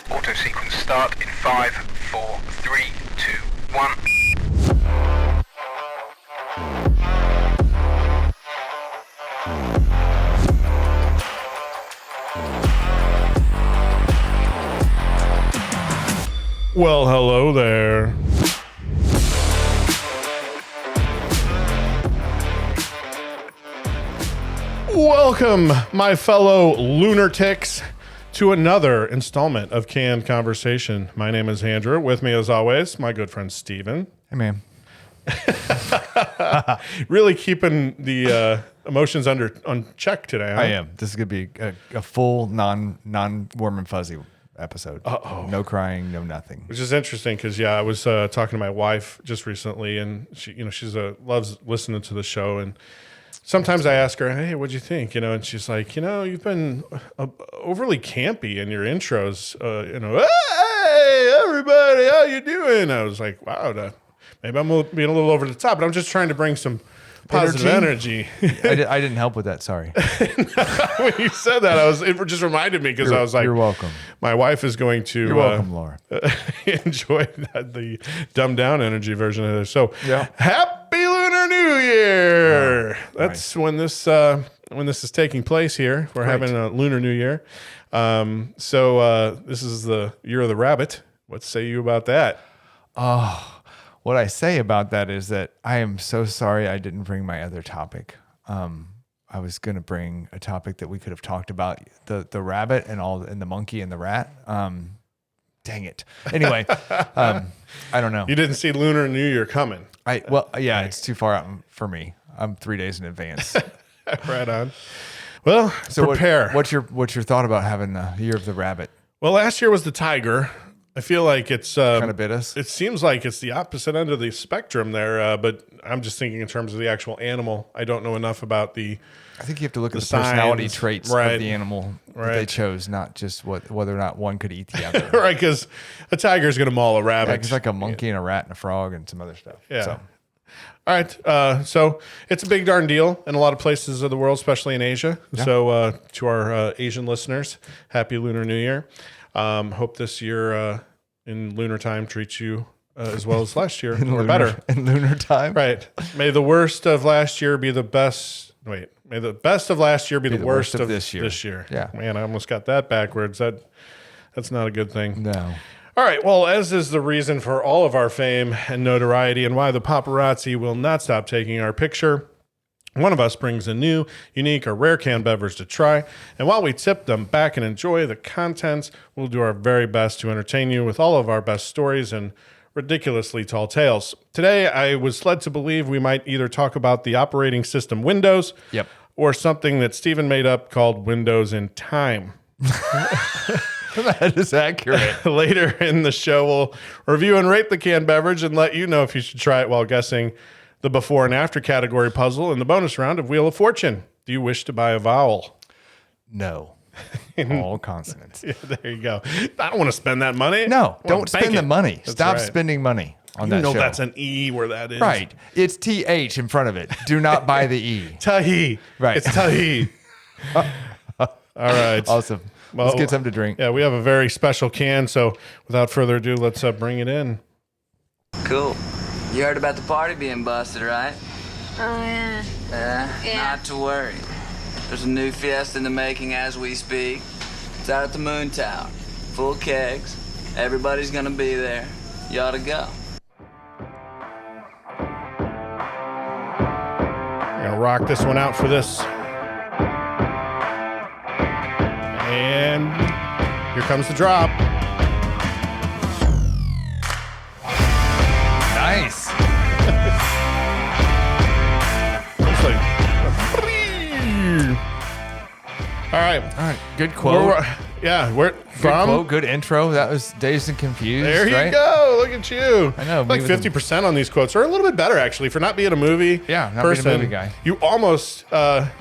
Auto sequence start in 5, 4, 3, 2, 1. Well, hello there. Welcome, my fellow lunatics, to another installment of Canned Conversation. My name is Andrew. With me, as always, my good friend Steven. Hey, man. Really keeping the emotions on check today, huh? I am. This is going to be a full non-warm and fuzzy episode. Uh-oh. No crying, no nothing. Which is interesting because, I was talking to my wife just recently, and she's loves listening to the show, and sometimes I ask her, "Hey, what'd you think?" And she's like, "You've been overly campy in your intros. Hey, everybody, how you doing?" I was like, "Wow, maybe I'm being a little over the top, but I'm just trying to bring some positive energy." I didn't help with that. Sorry. When you said that, it just reminded me because I was like, "You're welcome." My wife is going to You're welcome, Laura. enjoy the dumbed down energy version of this. So, Yeah. Happy Lunar New Year! Oh, That's when this is taking place here. We're having a Lunar New Year. So this is the year of the rabbit. What say you about that? Oh, what I say about that is that I am so sorry I didn't bring my other topic. I was going to bring a topic that we could have talked about, the rabbit and the monkey and the rat. Dang it. Anyway, I don't know. You didn't see Lunar New Year coming. It's too far out for me. I'm 3 days in advance. Right on. Well, so prepare. What's your thought about having the year of the rabbit? Well, last year was the tiger. I feel like it's kind of bit us. It seems like it's the opposite end of the spectrum there, but I'm just thinking in terms of the actual animal. I don't know enough about the. I think you have to look at the signs, personality traits right, of the animal that they chose, not just whether or not one could eat the other. Right, because a tiger is going to maul a rabbit. It's like a monkey and a rat and a frog and some other stuff. Yeah. So. All right. So it's a big darn deal in a lot of places of the world, especially in Asia. Yeah. So to our Asian listeners, Happy Lunar New Year. Hope this year in lunar time treats you as well as last year or better. In lunar time? Right. May the worst of last year be the best. Wait. May the best of last year be the worst of this year. Yeah. Man, I almost got that backwards. That's not a good thing. No. All right, well, as is the reason for all of our fame and notoriety and why the paparazzi will not stop taking our picture, one of us brings a new, unique, or rare canned beverage to try, and while we tip them back and enjoy the contents, we'll do our very best to entertain you with all of our best stories and ridiculously tall tales. Today, I was led to believe we might either talk about the operating system Windows, yep, or something that Steven made up called Windows in Time. That is accurate. Later in the show, we'll review and rate the canned beverage and let you know if you should try it while guessing the before and after category puzzle in the bonus round of Wheel of Fortune. Do you wish to buy a vowel? No. All consonants. Yeah, there you go. I don't want to spend that money. No, don't spend the money. Stop right. spending money on that show. That's an E where that is. Right. It's TH in front of it. Do not buy the E. Tahi. Right. It's Tahi. All right. Awesome. Well, let's get something to drink. Yeah, we have a very special can, so without further ado, let's bring it in. Cool. You heard about the party being busted, right? Oh, yeah. Yeah. Not to worry. There's a new fiesta in the making as we speak. It's out at the Moon Tower. Full kegs. Everybody's gonna be there. You ought to go. I'm going to rock this one out for this. And here comes the drop. Nice. It's like, all right. Good quote. Where Good from? quote, good intro. That was Dazed and Confused. There you right? go. Look at you. I know. Like 50% on these quotes, or a little bit better actually for not being a movie. Yeah, not person. being a movie guy. You almost, I'm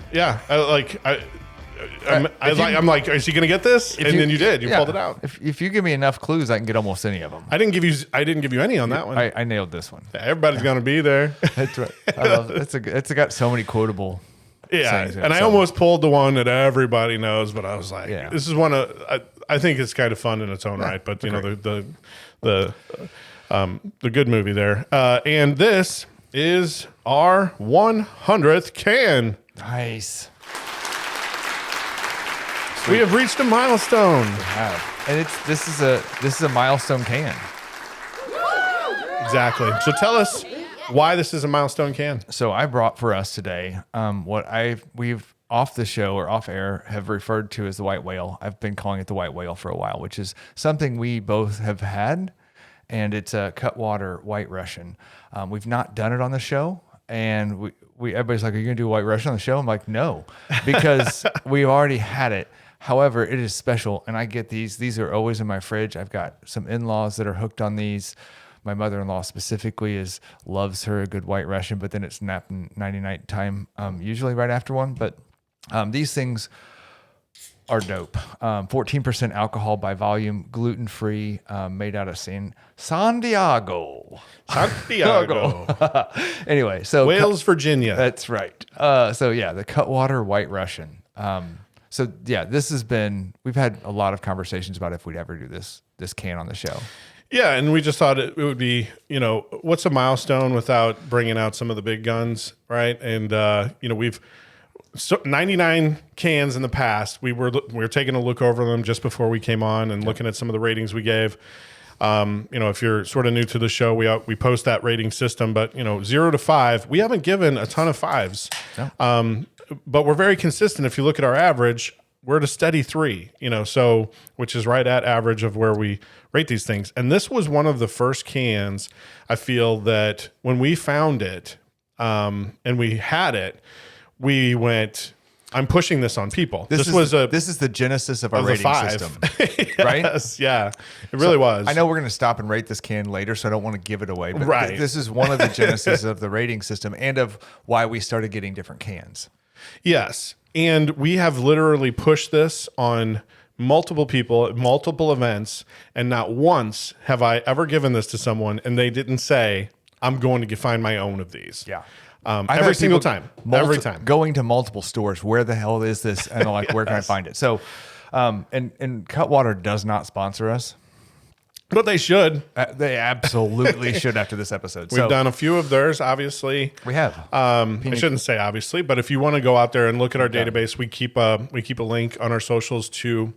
like, is he gonna get this? And then you did. You pulled it out. If you give me enough clues, I can get almost any of them. I didn't give you any on that one. I nailed this one. Everybody's gonna be there. That's right. I love it. It's got so many quotable. Yeah, and I almost pulled the one that everybody knows, but I was like, this is one of I think it's kind of fun in its own right, but you know, the good movie there. And this is our 100th can. Nice. We have reached a milestone. And this is a milestone can. Exactly. So tell us why this is a milestone can. So I brought for us today we've off the show or off air have referred to as the white whale. I've been calling it the white whale for a while, which is something we both have had, and it's a Cutwater White Russian. We've not done it on the show, and everybody's like, "Are you gonna do White Russian on the show?" I'm like, "No," because we already had it. However, it is special, and I get these. These are always in my fridge. I've got some in-laws that are hooked on these. My mother-in-law specifically loves her a good White Russian, but then it's nap night time, usually right after one. But these things are dope. 14% alcohol by volume, gluten-free, made out of San Diego. Santiago. Anyway, so Wales, Virginia. that's right. So yeah, the Cutwater White Russian. So yeah, we've had a lot of conversations about if we'd ever do this can on the show. Yeah, and we just thought it would be, you know, what's a milestone without bringing out some of the big guns, right? And you know, we've 99 cans in the past. We were taking a look over them just before we came on and looking at some of the ratings we gave. You know, if you're sort of new to the show, we post that rating system, but you know, 0 to 5, we haven't given a ton of 5s. No. But we're very consistent. If you look at our average, we're at a steady 3, you know, so which is right at average of where we rate these things. And this was one of the first cans I feel that when we found it and we had it, we went, I'm pushing this on people. This is the genesis of our rating 5. system, Yes, right? Yeah, it really was. I know we're going to stop and rate this can later, so I don't want to give it away. But Right. This is one of the genesis of the rating system and of why we started getting different cans. Yes. And we have literally pushed this on multiple people at multiple events. And not once have I ever given this to someone and they didn't say, I'm going to find my own of these. Yeah. Every single time. Every time. Going to multiple stores. Where the hell is this? And like, where can I find it? So, and Cutwater does not sponsor us. But they should. They absolutely should after this episode. We've done a few of theirs, obviously. We have. I shouldn't say obviously, but if you want to go out there and look at our database, we keep a link on our socials to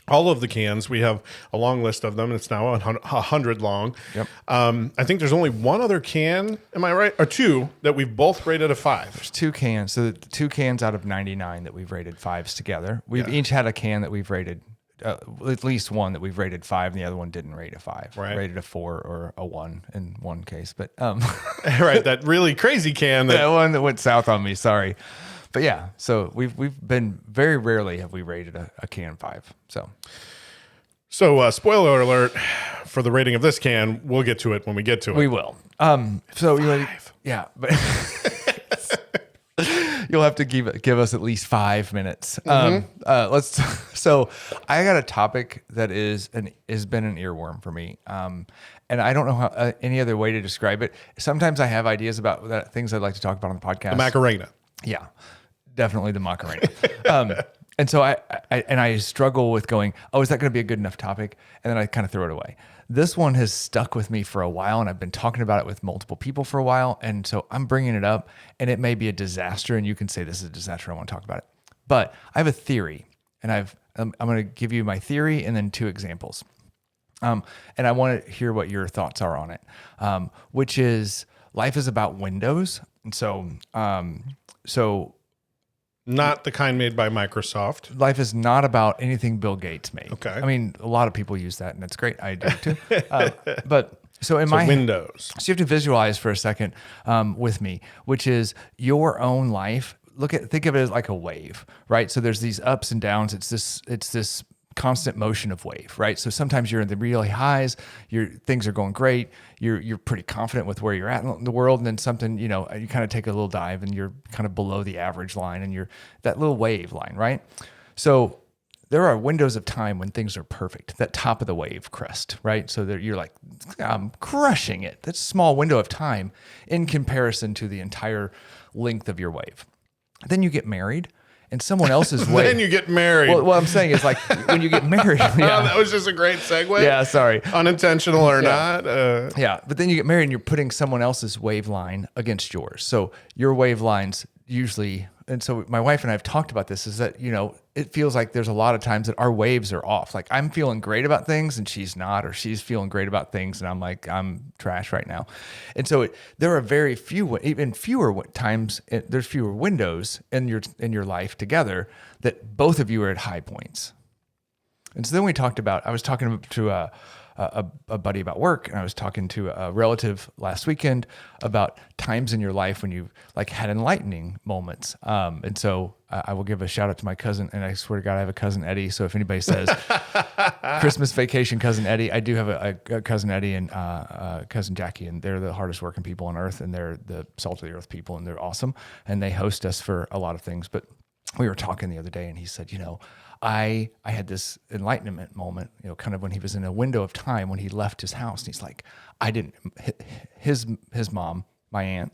all of the cans. We have a long list of them. It's now 100 long. Yep. I think there's only one other can, am I right? Or two that we've both rated a 5. There's 2 cans. So 2 cans out of 99 that we've rated 5s together. We've each had a can that we've rated at least one that we've rated 5, and the other one didn't rate a 5. Right. Rated a 4 or a 1 in one case. But Right, that really crazy can. that one that went south on me. Sorry. But yeah, so we've been very rarely have we rated a can 5. So spoiler alert for the rating of this can. We'll get to it when we get to it. we will. So yeah, but you'll have to give us at least 5 minutes. So I got a topic that has been an earworm for me. And I don't know how any other way to describe it. Sometimes I have ideas about things I'd like to talk about on the podcast. The Macarena. Yeah, definitely the Macarena. And so I struggle with going, oh, is that going to be a good enough topic? And then I kind of throw it away. This one has stuck with me for a while, and I've been talking about it with multiple people for a while. And so I'm bringing it up, and it may be a disaster, and you can say this is a disaster. I want to talk about it. But I have a theory, and I'm going to give you my theory and then 2 examples. And I want to hear what your thoughts are on it, which is life is about windows. And so Not the kind made by Microsoft. life is not about anything Bill Gates made. Okay. I mean, a lot of people use that, and that's great. I do too. But so in my Windows. so you have to visualize for a second with me, which is your own life. Think of it as like a wave, right? So there's these ups and downs. It's this constant motion of wave, right? So sometimes you're in the really highs, things are going great, you're pretty confident with where you're at in the world, and then something, you kind of take a little dive and you're kind of below the average line, and you're that little wave line, right? So there are windows of time when things are perfect, that top of the wave crest, right? So you're like, I'm crushing it. That's a small window of time in comparison to the entire length of your wave. Then you get married, and someone else's wave. Then you get married. Well, what I'm saying is like when you get married. Oh, that was just a great segue. Yeah, sorry. Unintentional or not. Yeah, but then you get married and you're putting someone else's wave line against yours. So your wave lines usually, and so my wife and I have talked about this, is that, it feels like there's a lot of times that our waves are off. Like I'm feeling great about things and she's not, or she's feeling great about things and I'm like, I'm trash right now. And so there are very few, even fewer times, there's fewer windows in your life together that both of you are at high points. And so then I was talking to a buddy about work, and I was talking to a relative last weekend about times in your life when you like had enlightening moments. And so I will give a shout out to my cousin, and I swear to God, I have a cousin Eddie. So if anybody says Christmas vacation, cousin Eddie, I do have a cousin Eddie and cousin Jackie, and they're the hardest working people on earth, and they're the salt of the earth people, and they're awesome. And they host us for a lot of things. But we were talking the other day, and he said, I had this enlightenment moment, kind of when he was in a window of time when he left his house. And he's like, his mom, my aunt,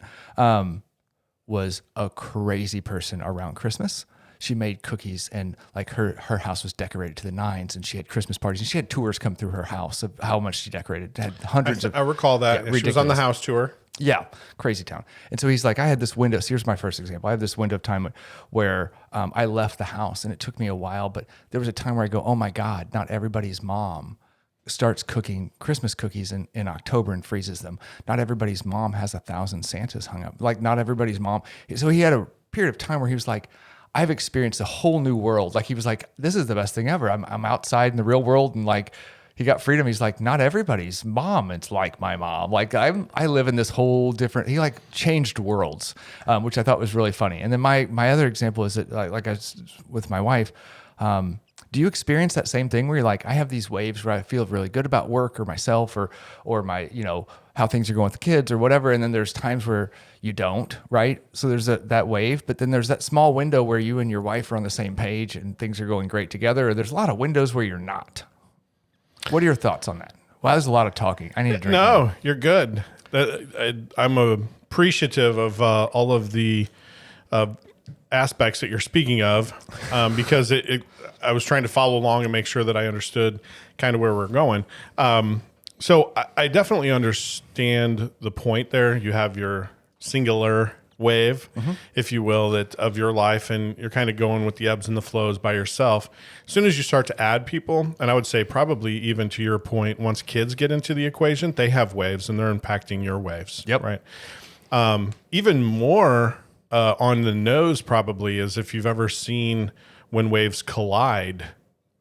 was a crazy person around Christmas. She made cookies, and like her house was decorated to the nines, and she had Christmas parties, and she had tours come through her house of how much she decorated. Had hundreds of. I recall that. Yeah, she was on the house tour. Yeah, crazy town. And so he's like, I had this window. So here's my first example. I have this window of time where I left the house, and it took me a while, but there was a time where I go, oh my God, not everybody's mom starts cooking Christmas cookies in October and freezes them. Not everybody's mom has 1,000 Santas hung up. Like not everybody's mom. So he had a period of time where he was like, I've experienced a whole new world. Like he was like, this is the best thing ever. I'm outside in the real world, and like, he got freedom. He's like, not everybody's mom. It's like my mom. Like I live in this whole different. He like changed worlds, which I thought was really funny. And then my other example is that like I was with my wife. Do you experience that same thing where you're like, I have these waves where I feel really good about work or myself or my how things are going with the kids or whatever, and then there's times where you don't, right? So there's that wave, but then there's that small window where you and your wife are on the same page and things are going great together. Or there's a lot of windows where you're not. What are your thoughts on that? Well, there's a lot of talking. I need to drink. No, more. You're good. I'm appreciative of all of the aspects that you're speaking of because I was trying to follow along and make sure that I understood kind of where we're going. So I definitely understand the point there. You have your singular wave, if you will, that of your life, and you're kind of going with the ebbs and the flows by yourself. As soon as you start to add people, and I would say probably even to your point, once kids get into the equation, they have waves and they're impacting your waves. Yep. Right. Even more on the nose probably is if you've ever seen when waves collide,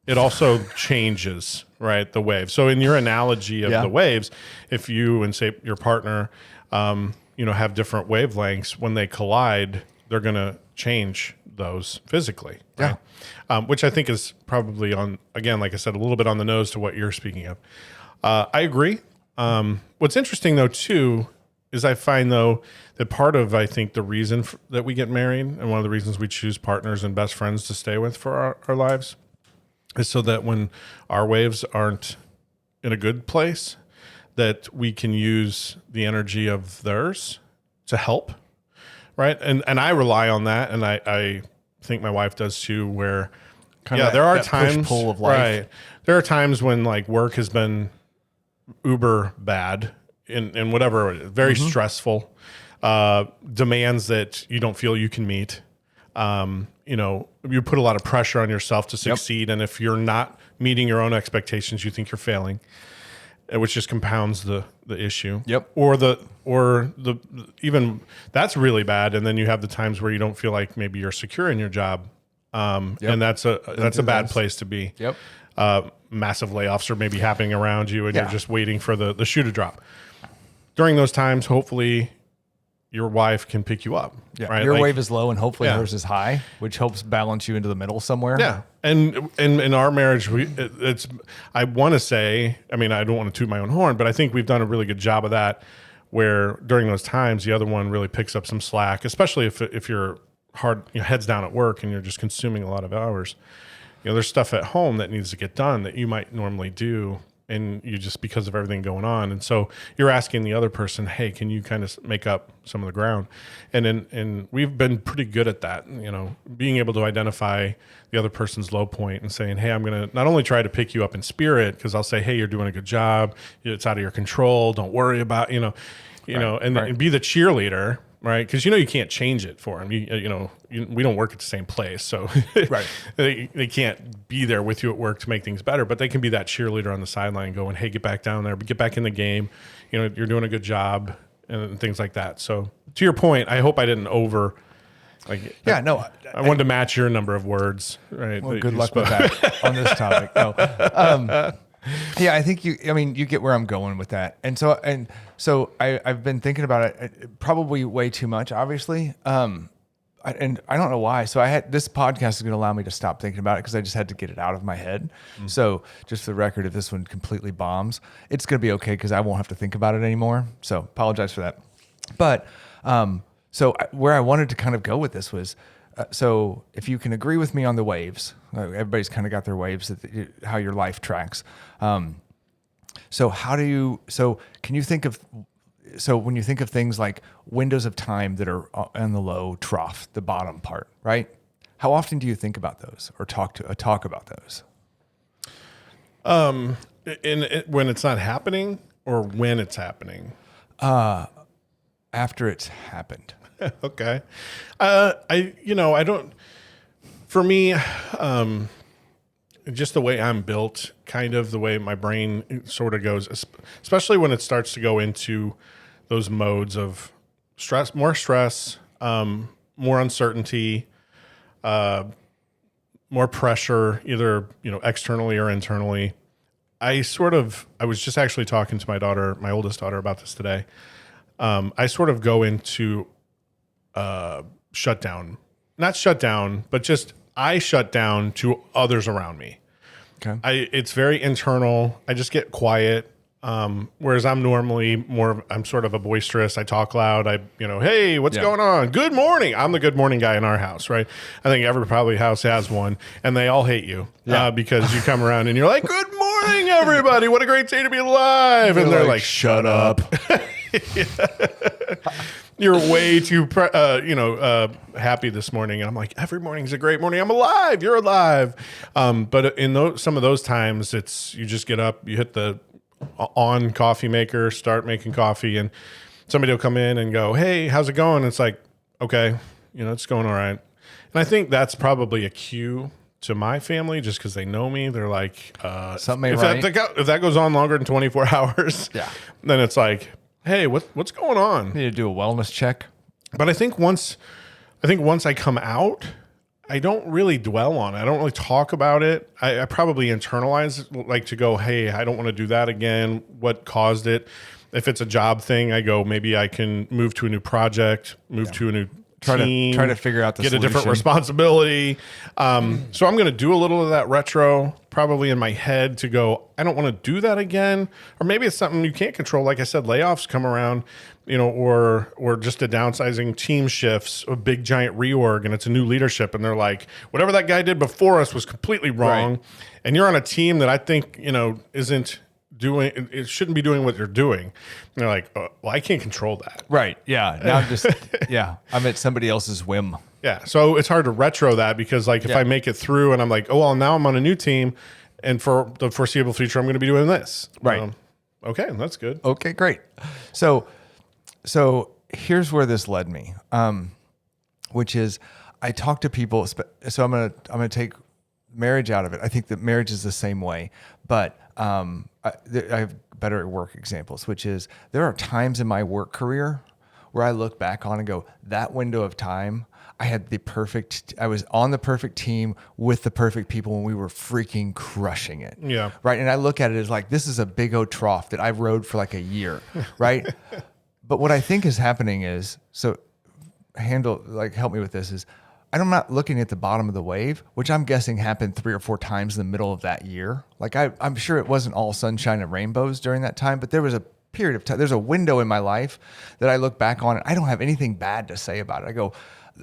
it also changes, right, the wave. So in your analogy of the waves, if you and say your partner have different wavelengths, when they collide, they're going to change those physically. Right? Yeah. Which I think is probably again, like I said, a little bit on the nose to what you're speaking of. I agree. What's interesting though, too, is I find though that part of, I think, the reason that we get married and one of the reasons we choose partners and best friends to stay with for our lives is so that when our waves aren't in a good place, that we can use the energy of theirs to help, right? And I rely on that, and I think my wife does too, where there are times, push-pull of life. Right? There are times when like work has been uber bad in whatever, very stressful, demands that you don't feel you can meet. You put a lot of pressure on yourself to succeed, and if you're not meeting your own expectations, you think you're failing, which just compounds the issue. Yep. Or the even that's really bad, and then you have the times where you don't feel like maybe you're secure in your job, and that's a bad place to be. Yep. Massive layoffs are maybe happening around you, and you're just waiting for the shoe to drop. During those times, hopefully, your wife can pick you up. Yeah. Right? Your wave is low, and hopefully hers is high, which helps balance you into the middle somewhere. Yeah. And in our marriage, I want to say, I mean, I don't want to toot my own horn, but I think we've done a really good job of that, where during those times, the other one really picks up some slack, especially if you're heads down at work and you're just consuming a lot of hours. There's stuff at home that needs to get done that you might normally do and you just because of everything going on. And so you're asking the other person, hey, can you kind of make up some of the ground? And we've been pretty good at that, being able to identify the other person's low point and saying, hey, I'm going to not only try to pick you up in spirit, because I'll say, hey, you're doing a good job. It's out of your control. Don't worry about, and be the cheerleader. Right, because you can't change it for them. We don't work at the same place, so Right. they can't be there with you at work to make things better. But they can be that cheerleader on the sideline, going, "Hey, get back down there, get back in the game. You're doing a good job," and things like that. So, to your point, I hope I didn't I wanted to match your number of words. Right. Well, good luck with that on this topic. No. Yeah, I think you get where I'm going with that. And so I've been thinking about it probably way too much, obviously. And I don't know why. So this podcast is going to allow me to stop thinking about it because I just had to get it out of my head. Mm-hmm. So just for the record, if this one completely bombs, it's going to be okay because I won't have to think about it anymore. So apologize for that. But where I wanted to kind of go with this was, so if you can agree with me on the waves, everybody's kind of got their waves, how your life tracks. So can you think of, when you think of things like windows of time that are on the low trough, the bottom part, right? How often do you think about those or talk about those? When it's not happening or when it's happening? After it's happened. Okay. I don't, for me, just the way I'm built, kind of the way my brain sort of goes, especially when it starts to go into those modes of more uncertainty, more pressure, either, externally or internally. I was just actually talking to my oldest daughter about this today. I sort of go into shutdown, not shutdown, but just I shut down to others around me. Okay. It's very internal. I just get quiet. Whereas I'm normally I'm sort of a boisterous. I talk loud. Hey, what's going on? Good morning. I'm the good morning guy in our house, right? I think every probably house has one, and they all hate you because you come around and you're like, good morning, everybody. What a great day to be alive. And they're like, shut up. You're way too, happy this morning. And I'm like, every morning's a great morning. I'm alive. You're alive. But in some of those times, you just get up, you hit the on coffee maker, start making coffee, and somebody will come in and go, hey, how's it going? And it's like, okay, it's going all right. And I think that's probably a cue to my family, just because they know me. They're like, something if right. If that goes on longer than 24 hours, then it's like, hey, what's going on? Need to do a wellness check. But I think once I come out, I don't really dwell on it. I don't really talk about it. I probably internalize, like, to go, hey, I don't want to do that again. What caused it? If it's a job thing, I go, maybe I can move to a new project, to a new team, try to figure out the get solution. A different responsibility. So I'm going to do a little of that retro, probably in my head, to go, I don't want to do that again. Or maybe it's something you can't control. Like I said, layoffs come around, or just a downsizing, team shifts, a big giant reorg, and it's a new leadership, and they're like, whatever that guy did before us was completely wrong. Right. And you're on a team that I think, isn't doing, it shouldn't be doing what you're doing. And they're like, oh, well, I can't control that. Right. Yeah. Now I'm at somebody else's whim. Yeah. So it's hard to retro that, because if I make it through and I'm like, oh, well, now I'm on a new team, and for the foreseeable future, I'm going to be doing this. Right. Okay. That's good. Okay, great. So here's where this led me, which is I talk to people. So I'm gonna take marriage out of it. I think that marriage is the same way, but I have better work examples, which is there are times in my work career where I look back on and go, that window of time, I was on the perfect team with the perfect people, and we were freaking crushing it. Yeah. Right. And I look at it as like, this is a big old trough that I rode for like a year. Right. But what I think is happening is, help me with this, is I'm not looking at the bottom of the wave, which I'm guessing happened 3 or 4 times in the middle of that year. Like I'm sure it wasn't all sunshine and rainbows during that time, but there was a period of time, there's a window in my life that I look back on and I don't have anything bad to say about it. I go,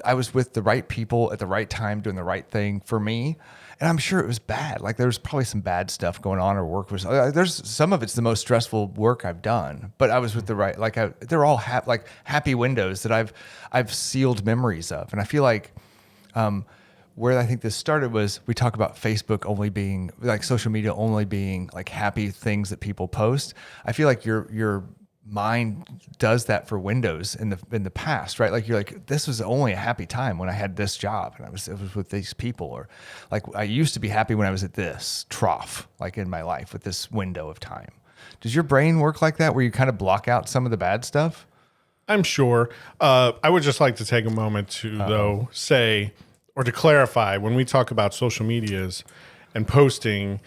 I was with the right people at the right time doing the right thing for me. And I'm sure it was bad. Like there was probably some bad stuff going on, or work was. There's some of it's the most stressful work I've done, but I was with the right. Like they're all happy windows that I've sealed memories of, and I feel like where I think this started was we talk about Facebook only being like social media only being like happy things that people post. I feel like your mind does that for Windows in the past, right? Like you're like, this was only a happy time when I had this job and it was with these people, or like I used to be happy when I was at this trough, like in my life with this window of time. Does your brain work like that where you kind of block out some of the bad stuff? I'm sure. I would just like to take a moment to though say, or to clarify, when we talk about social medias and posting,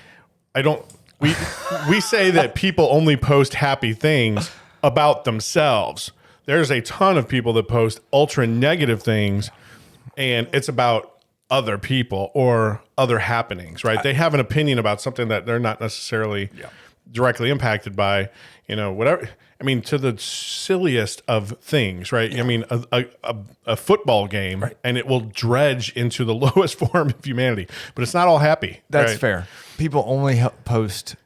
we say that people only post happy things about themselves. There's a ton of people that post ultra negative things, and it's about other people or other happenings, right? They have an opinion about something that they're not necessarily directly impacted by, whatever. I mean, to the silliest of things, right? Yeah. I mean, a football game, right, and it will dredge into the lowest form of humanity, but it's not all happy. That's right? fair. People only post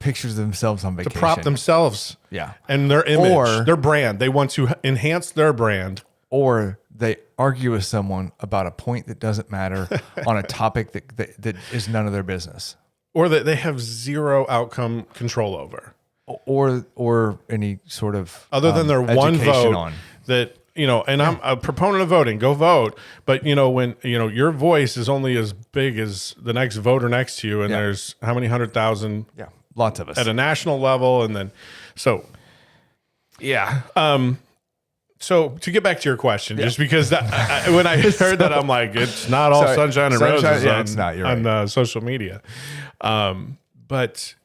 pictures of themselves on vacation. To prop themselves. Yeah. And their image, or their brand. They want to enhance their brand. Or they argue with someone about a point that doesn't matter on a topic that is none of their business. Or that they have zero outcome control over. Or any sort of other than their one vote that, and I'm a proponent of voting, go vote. But, when, your voice is only as big as the next voter next to you, and there's how many 100,000? Yeah. Lots of us at a national level. And then, so so to get back to your question, just because when I heard that, I'm like, it's not all sunshine and roses it's not, you're right. on social media. But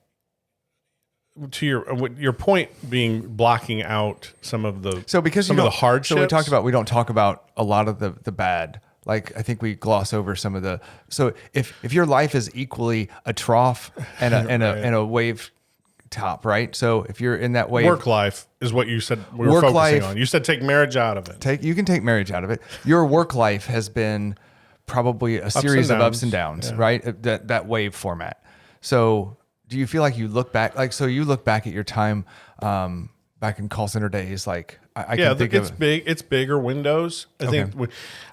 to your point being blocking out some of the, because some of the hardships. So we talked about, we don't talk about a lot of the bad. Like I think we gloss over some of the. So if your life is equally a trough and a wave top, right? So if you're in that wave, work life is what you said we were focusing on. You said take marriage out of it. You can take marriage out of it. Your work life has been probably a series of ups and downs, right? That wave format. So do you feel like you look back, you look back at your time back in call center days, like I can think it's big. It's bigger windows. I think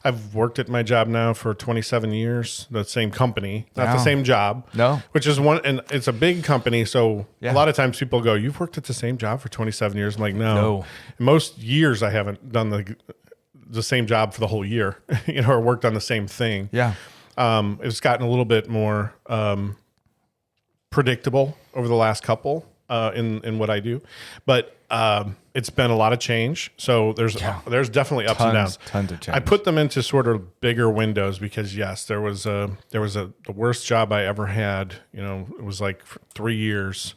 I've worked at my job now for 27 years. The same company, not the same job. No, which is one, and it's a big company. So a lot of times people go, "You've worked at the same job for 27 years." I'm like, no. Most years I haven't done the same job for the whole year, or worked on the same thing. Yeah, it's gotten a little bit more predictable over the last couple. In what I do, but it's been a lot of change. So there's definitely ups and downs. Tons of change. I put them into sort of bigger windows because there was the worst job I ever had. It was like for 3 years,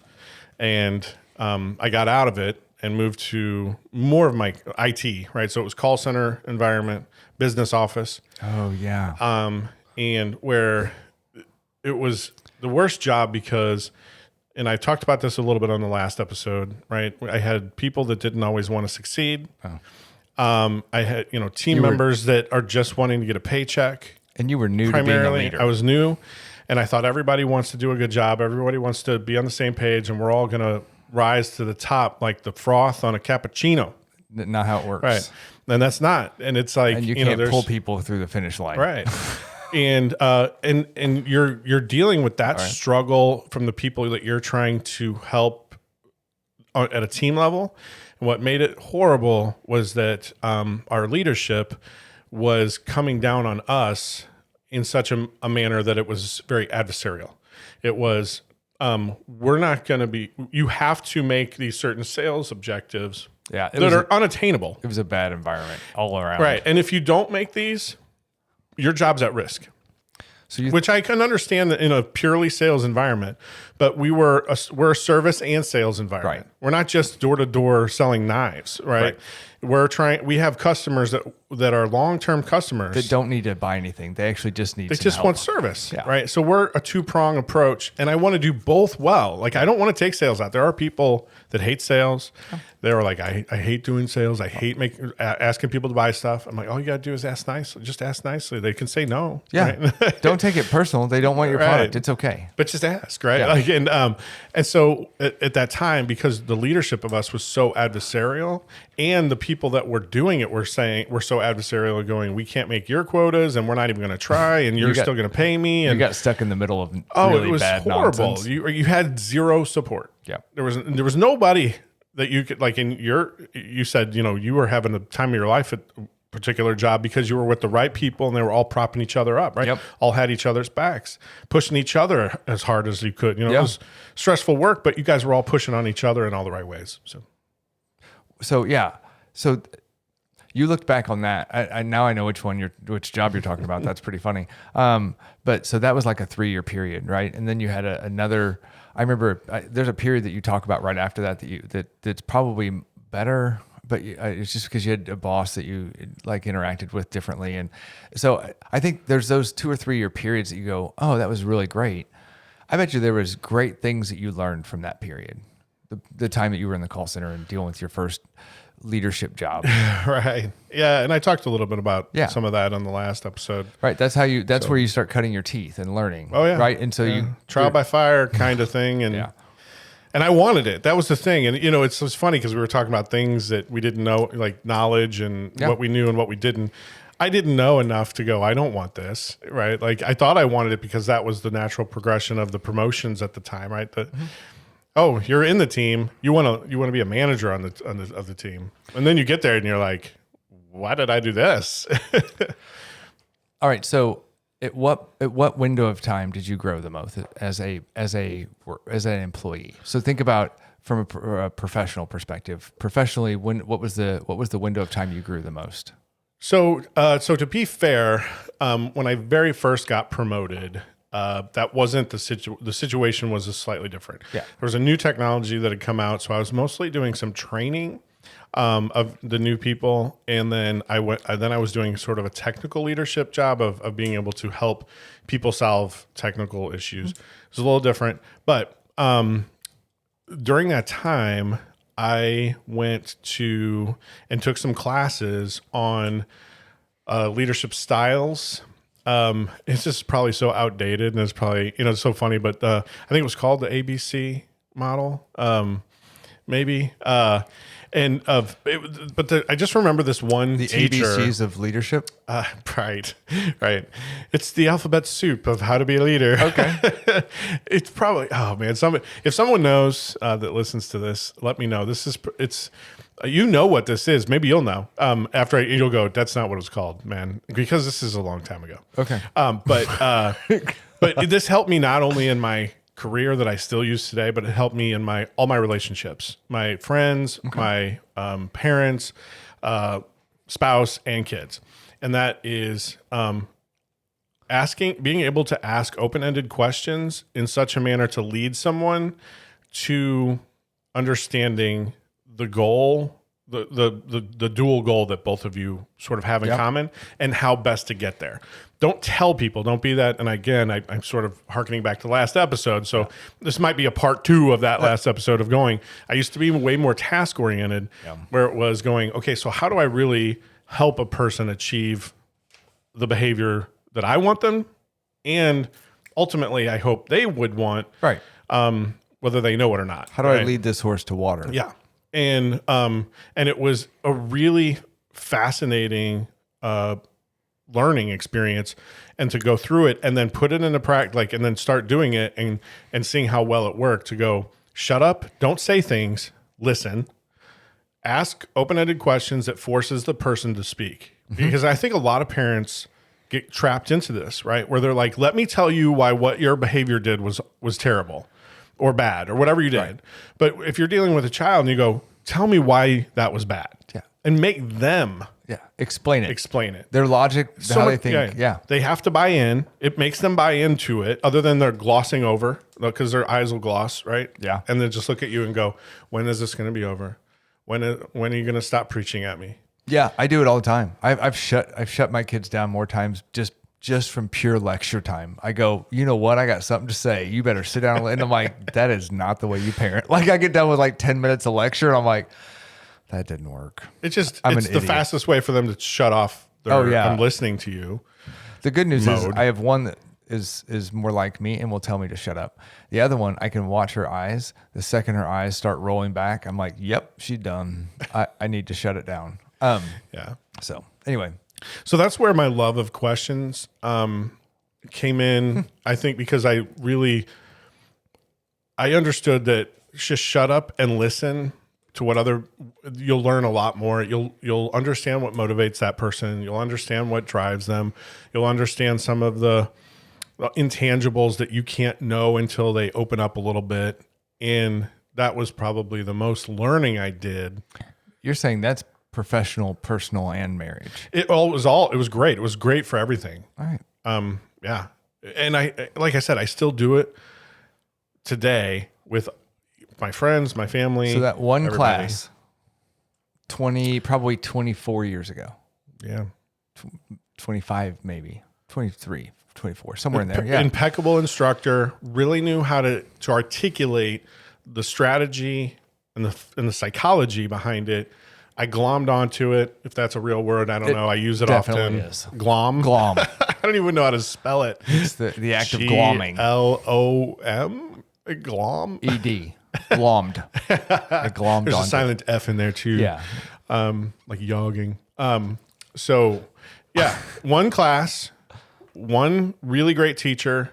and I got out of it and moved to more of my IT. Right, so it was call center environment, business office. Oh yeah. And where it was the worst job because. And I talked about this a little bit on the last episode, right? I had people that didn't always want to succeed. I had, team members that are just wanting to get a paycheck. And you were new primarily, to being a leader. I was new, and I thought everybody wants to do a good job. Everybody wants to be on the same page, and we're all going to rise to the top like the froth on a cappuccino. Not how it works. Right. And that's not. And it's like, and you can't pull people through the finish line. Right. And you're dealing with that struggle from the people that you're trying to help at a team level. And what made it horrible was that our leadership was coming down on us in such a manner that it was very adversarial. It was, we're not going to be, you have to make these certain sales objectives that are unattainable. It was a bad environment all around. Right. And if you don't make these, your job's at risk. Which I can understand that in a purely sales environment, but we're a service and sales environment. Right. We're not just door to door selling knives, right? We have customers that are long-term customers That don't need to buy anything. They actually just need they some just help. want service, Yeah. right? So we're a two-prong approach, and I want to do both well. Like, I don't want to take sales out. There are people that hate sales. They're like, I hate doing sales. I hate asking people to buy stuff. I'm like, all you got to do is ask nicely. Just ask nicely. They can say no. Yeah. Right? Don't take it personal. They don't want your Right. product. It's okay. But just ask, right? Yeah. Like, and so at that time, because the leadership of us was so adversarial, and the people that were doing it were so adversarial, going, we can't make your quotas, and we're not even going to try, and you're still going to pay me. And You got stuck in the middle of it really was bad horrible. nonsense. You had zero support. Yeah. There was nobody that you could, like, you said, you were having the time of your life at a particular job because you were with the right people and they were all propping each other up, right? Yep. All had each other's backs, pushing each other as hard as you could. It Yeah. was stressful work, but you guys were all pushing on each other in all the right ways. So you looked back on that. I now I know which job you're talking about. That's pretty funny. But so that was like a 3-year period, right? And then you had another. I remember there's a period that you talk about right after that's probably better, but it's just because you had a boss that you like interacted with differently, and so I think there's those 2 or 3 year periods that you go, oh, that was really great. I bet you there was great things that you learned from that period, the time that you were in the call center and dealing with your first leadership job. Right. Yeah. And I talked a little bit about Yeah. some of that on the last episode. Right. That's where you start cutting your teeth and learning. Oh, yeah. Right. And so Trial by fire kind of thing. And Yeah. And I wanted it. That was the thing. And, it's funny because we were talking about things that we didn't know, like knowledge and Yeah. what we knew and what we didn't. I didn't know enough to go, I don't want this, right? Like, I thought I wanted it because that was the natural progression of the promotions at the time, right? Oh, you're in the team. You want to be a manager of the team. And then you get there and you're like, why did I do this? All right. So at what window of time did you grow the most as an employee? So think about from a professional perspective. Professionally, what was the window of time you grew the most? So to be fair, when I very first got promoted, that wasn't the situation was slightly different. Yeah. There was a new technology that had come out, so I was mostly doing some training of the new people, and then I was doing sort of a technical leadership job of being able to help people solve technical issues. It was a little different, but during that time, I went to and took some classes on leadership styles. It's just probably so outdated, and it's probably it's so funny. But I think it was called the ABC model, maybe. I just remember this one The teacher. ABCs of leadership. Right. It's the alphabet soup of how to be a leader. Okay. It's probably, oh man, if someone knows that listens to this, let me know. It's what this is. Maybe you'll know. You'll go, that's not what it's called, man, because this is a long time ago. Okay. But this helped me not only in my career that I still use today, but it helped me in all my relationships, my friends, my parents, spouse, and kids. And that is being able to ask open-ended questions in such a manner to lead someone to understanding the goal, the dual goal that both of you sort of have in common, and how best to get there. Don't tell people, don't be that. And again, I'm sort of hearkening back to the last episode. So this might be a part 2 of that last episode of going, I used to be way more task oriented, where it was going, okay, so how do I really help a person achieve the behavior that I want them? And ultimately, I hope they would want, Right. Whether they know it or not. How do I lead this horse to water? Yeah. And it was a really fascinating learning experience, and to go through it and then put it into practice, and then start doing it and seeing how well it worked, to go, shut up, don't say things, listen, ask open-ended questions that forces the person to speak. Because I think a lot of parents get trapped into this, right? Where they're like, let me tell you why what your behavior did was terrible or bad or whatever you did. Right. But if you're dealing with a child and you go, tell me why that was bad. Yeah. And make them explain it. Their logic, how they think. Yeah. They have to buy in. It makes them buy into it, other than they're glossing over, because their eyes will gloss, right? Yeah. And then just look at you and go, when is this going to be over? when are you going to stop preaching at me? Yeah, I do it all the time. I've shut my kids down more times just from pure lecture time. I go, you know what? I got something to say. You better sit down. And I'm like, that is not the way you parent. Like I get done with like 10 minutes of lecture and I'm like, that didn't work. It's just, I'm it's an the idiot. fastest way for them to shut off their, I'm listening to you. The good news is mode. I have one that is more like me and will tell me to shut up. The other one, I can watch her eyes. The second her eyes start rolling back, I'm like, yep, she's done. I need to shut it down. Yeah. So anyway, So that's where my love of questions came in. I think because I understood that just shut up and listen to what you'll learn a lot more. You'll understand what motivates that person. You'll understand what drives them. You'll understand some of the intangibles that you can't know until they open up a little bit. And that was probably the most learning I did. you're saying that's professional, personal, and marriage. It was great. It was great for everything. All right. Yeah. And like I said, I still do it today with my friends, my family. So that one everybody. class, probably 24 years ago, Yeah. 25 maybe, 23, 24, somewhere in there. Yeah. Impeccable instructor, really knew how to articulate the strategy and the psychology behind it. I glommed onto it, if that's a real word. I don't know. I use it definitely often. is. Glom. Glom. I don't even know how to spell it. It's the act of glomming. Glom. Glom. ED. Glommed. I glommed There's a onto silent F in there too. Yeah. Like yogging. So yeah, one class, one really great teacher,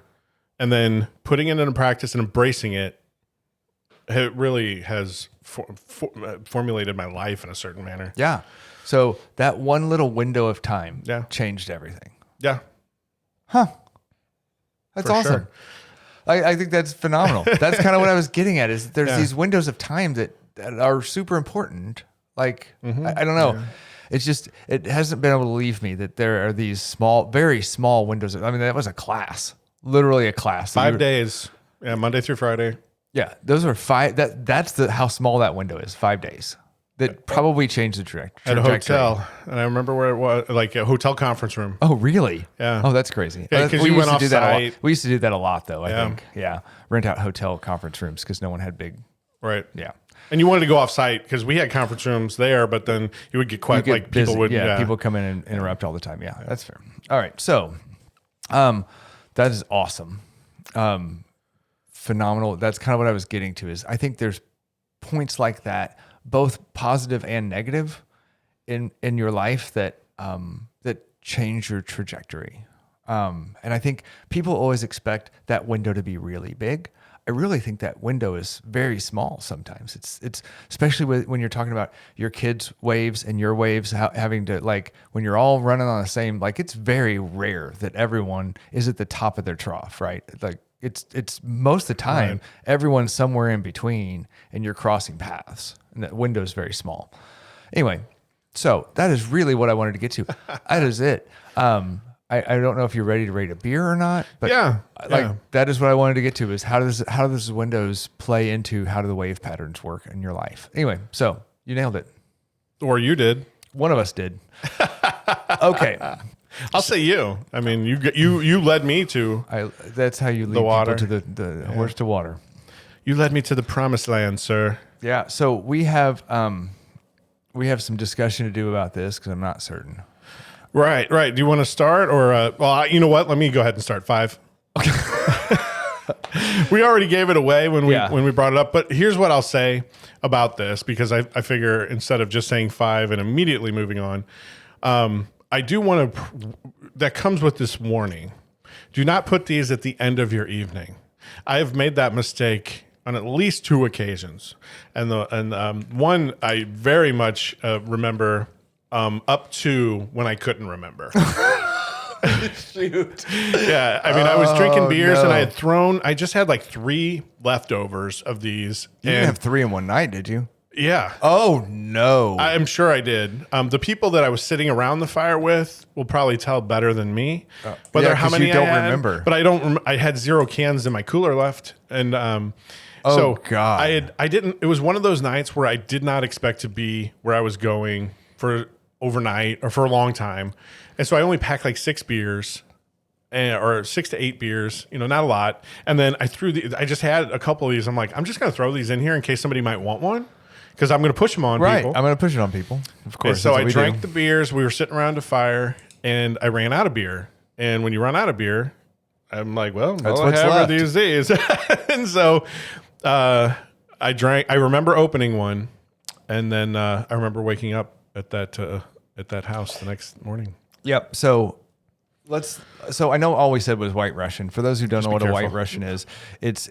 and then putting it into practice and embracing it. It really has formulated my life in a certain manner. Yeah. So that one little window of time Yeah. changed everything. Yeah. That's For awesome. sure. I think that's phenomenal. That's kind of what I was getting at is there's Yeah. these windows of time that are super important. Like, I don't know. Yeah. It's just, it hasn't been able to leave me that there are these very small windows. I mean, that was a class, literally a class. 5 days. Yeah. Monday through Friday. Yeah. Those are that's how small that window is. 5 days. That probably changed the trajectory. At a hotel. And I remember where it was, like a hotel conference room. Oh, really? Yeah. Oh, that's crazy. Yeah, 'cause we you used went to do that a lot. off-site. We used to do that a lot, though, I Yeah. think. Yeah. Rent out hotel conference rooms because no one had big. Right. Yeah. And you wanted to go off site because we had conference rooms there, but then you would get quite Get like busy. people would. Yeah, people come in and interrupt all the time. Yeah, that's fair. All right. So that is awesome. Phenomenal. That's kind of what I was getting to is I think there's points like that, both positive and negative in your life that change your trajectory. And I think people always expect that window to be really big. I really think that window is very small sometimes. It's especially when you're talking about your kids' waves and your waves having to, like, when you're all running on the same, like, it's very rare that everyone is at the top of their trough, right? Like it's most of the time, Right. Everyone's somewhere in between and you're crossing paths and that window is very small. Anyway, so that is really what I wanted to get to. That is it. I don't know if you're ready to rate a beer or not, but that is what I wanted to get to is how does windows play into how do the wave patterns work in your life? Anyway, so you nailed it. Or you did. One of us did. Okay. I'll say you. I mean, you led me to. That's how you lead water. people to the horse to water. You led me to the promised land, sir. Yeah. So we have some discussion to do about this because I'm not certain. Right. Do you want to start or? Well, you know what? Let me go ahead and start 5. Okay. We already gave it away when we brought it up, but here's what I'll say about this because I figure instead of just saying 5 and immediately moving on, I do want to. That comes with this warning: do not put these at the end of your evening. I have made that mistake on at least 2 occasions, and one I very much remember. Up to when I couldn't remember. Shoot. Yeah. I mean, I was drinking beers and I just had like 3 leftovers of these. You didn't have 3 in one night, did you? Yeah. Oh no. I'm sure I did. The people that I was sitting around the fire with will probably tell better than me. Whether yeah, how 'cause many you don't I had, remember. But I don't. I had 0 cans in my cooler left, and so God. I didn't. It was one of those nights where I did not expect to be where I was going for overnight or for a long time, and so I only packed like 6 beers. Or 6 to 8 beers, not a lot. And then I just had a couple of these. I'm like, I'm just going to throw these in here in case somebody might want one. Because I'm going to push them on Right. people. I'm going to push it on people. Of course. And so that's I what we drank do. the beers. We were sitting around a fire, and I ran out of beer. And when you run out of beer, I'm like, well, That's all I what's have left. are these. And so I drank. I remember opening one, and then I remember waking up at that house the next morning. Yep. So I know all we said was White Russian. For those who don't know what a White careful. Russian is, it's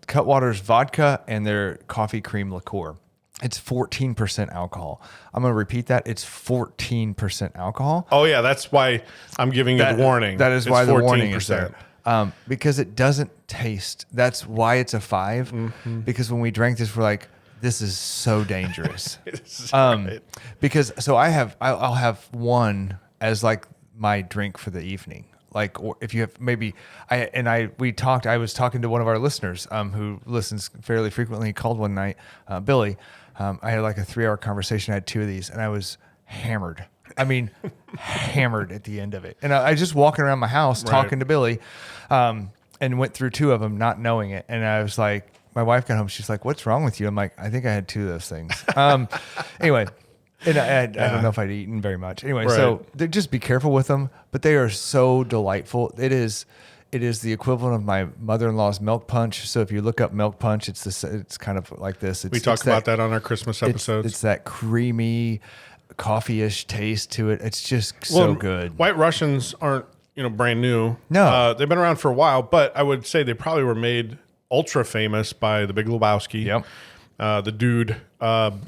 Cutwater's vodka and their coffee cream liqueur. It's 14% alcohol. I'm going to repeat that. It's 14% alcohol. Oh yeah, that's why I'm giving you the warning. That is It's why the warning is 14%. there. Because it doesn't taste. That's why it's a 5. Mm-hmm. Because when we drank this, we're like, this is so dangerous. This is right. Because I'll have one as like my drink for the evening. Like, or if you have maybe I was talking to one of our listeners who listens fairly frequently. He called one night, Billy. I had like a 3-hour conversation. I had 2 of these, and I was hammered. I mean, hammered at the end of it. And I just walking around my house talking to Billy, and went through 2 of them, not knowing it. And I was like, my wife got home. She's like, "What's wrong with you?" I'm like, "I think I had 2 of those things." Anyway. And I don't know if I'd eaten very much. Anyway, so just be careful with them. But they are so delightful. It is the equivalent of my mother-in-law's milk punch. So if you look up milk punch, it's kind of like this. We talked about that on our Christmas episodes. It's that creamy, coffee-ish taste to it. It's just so good. White Russians aren't brand new. No. They've been around for a while, but I would say they probably were made ultra famous by the Big Lebowski. Yep. The dude.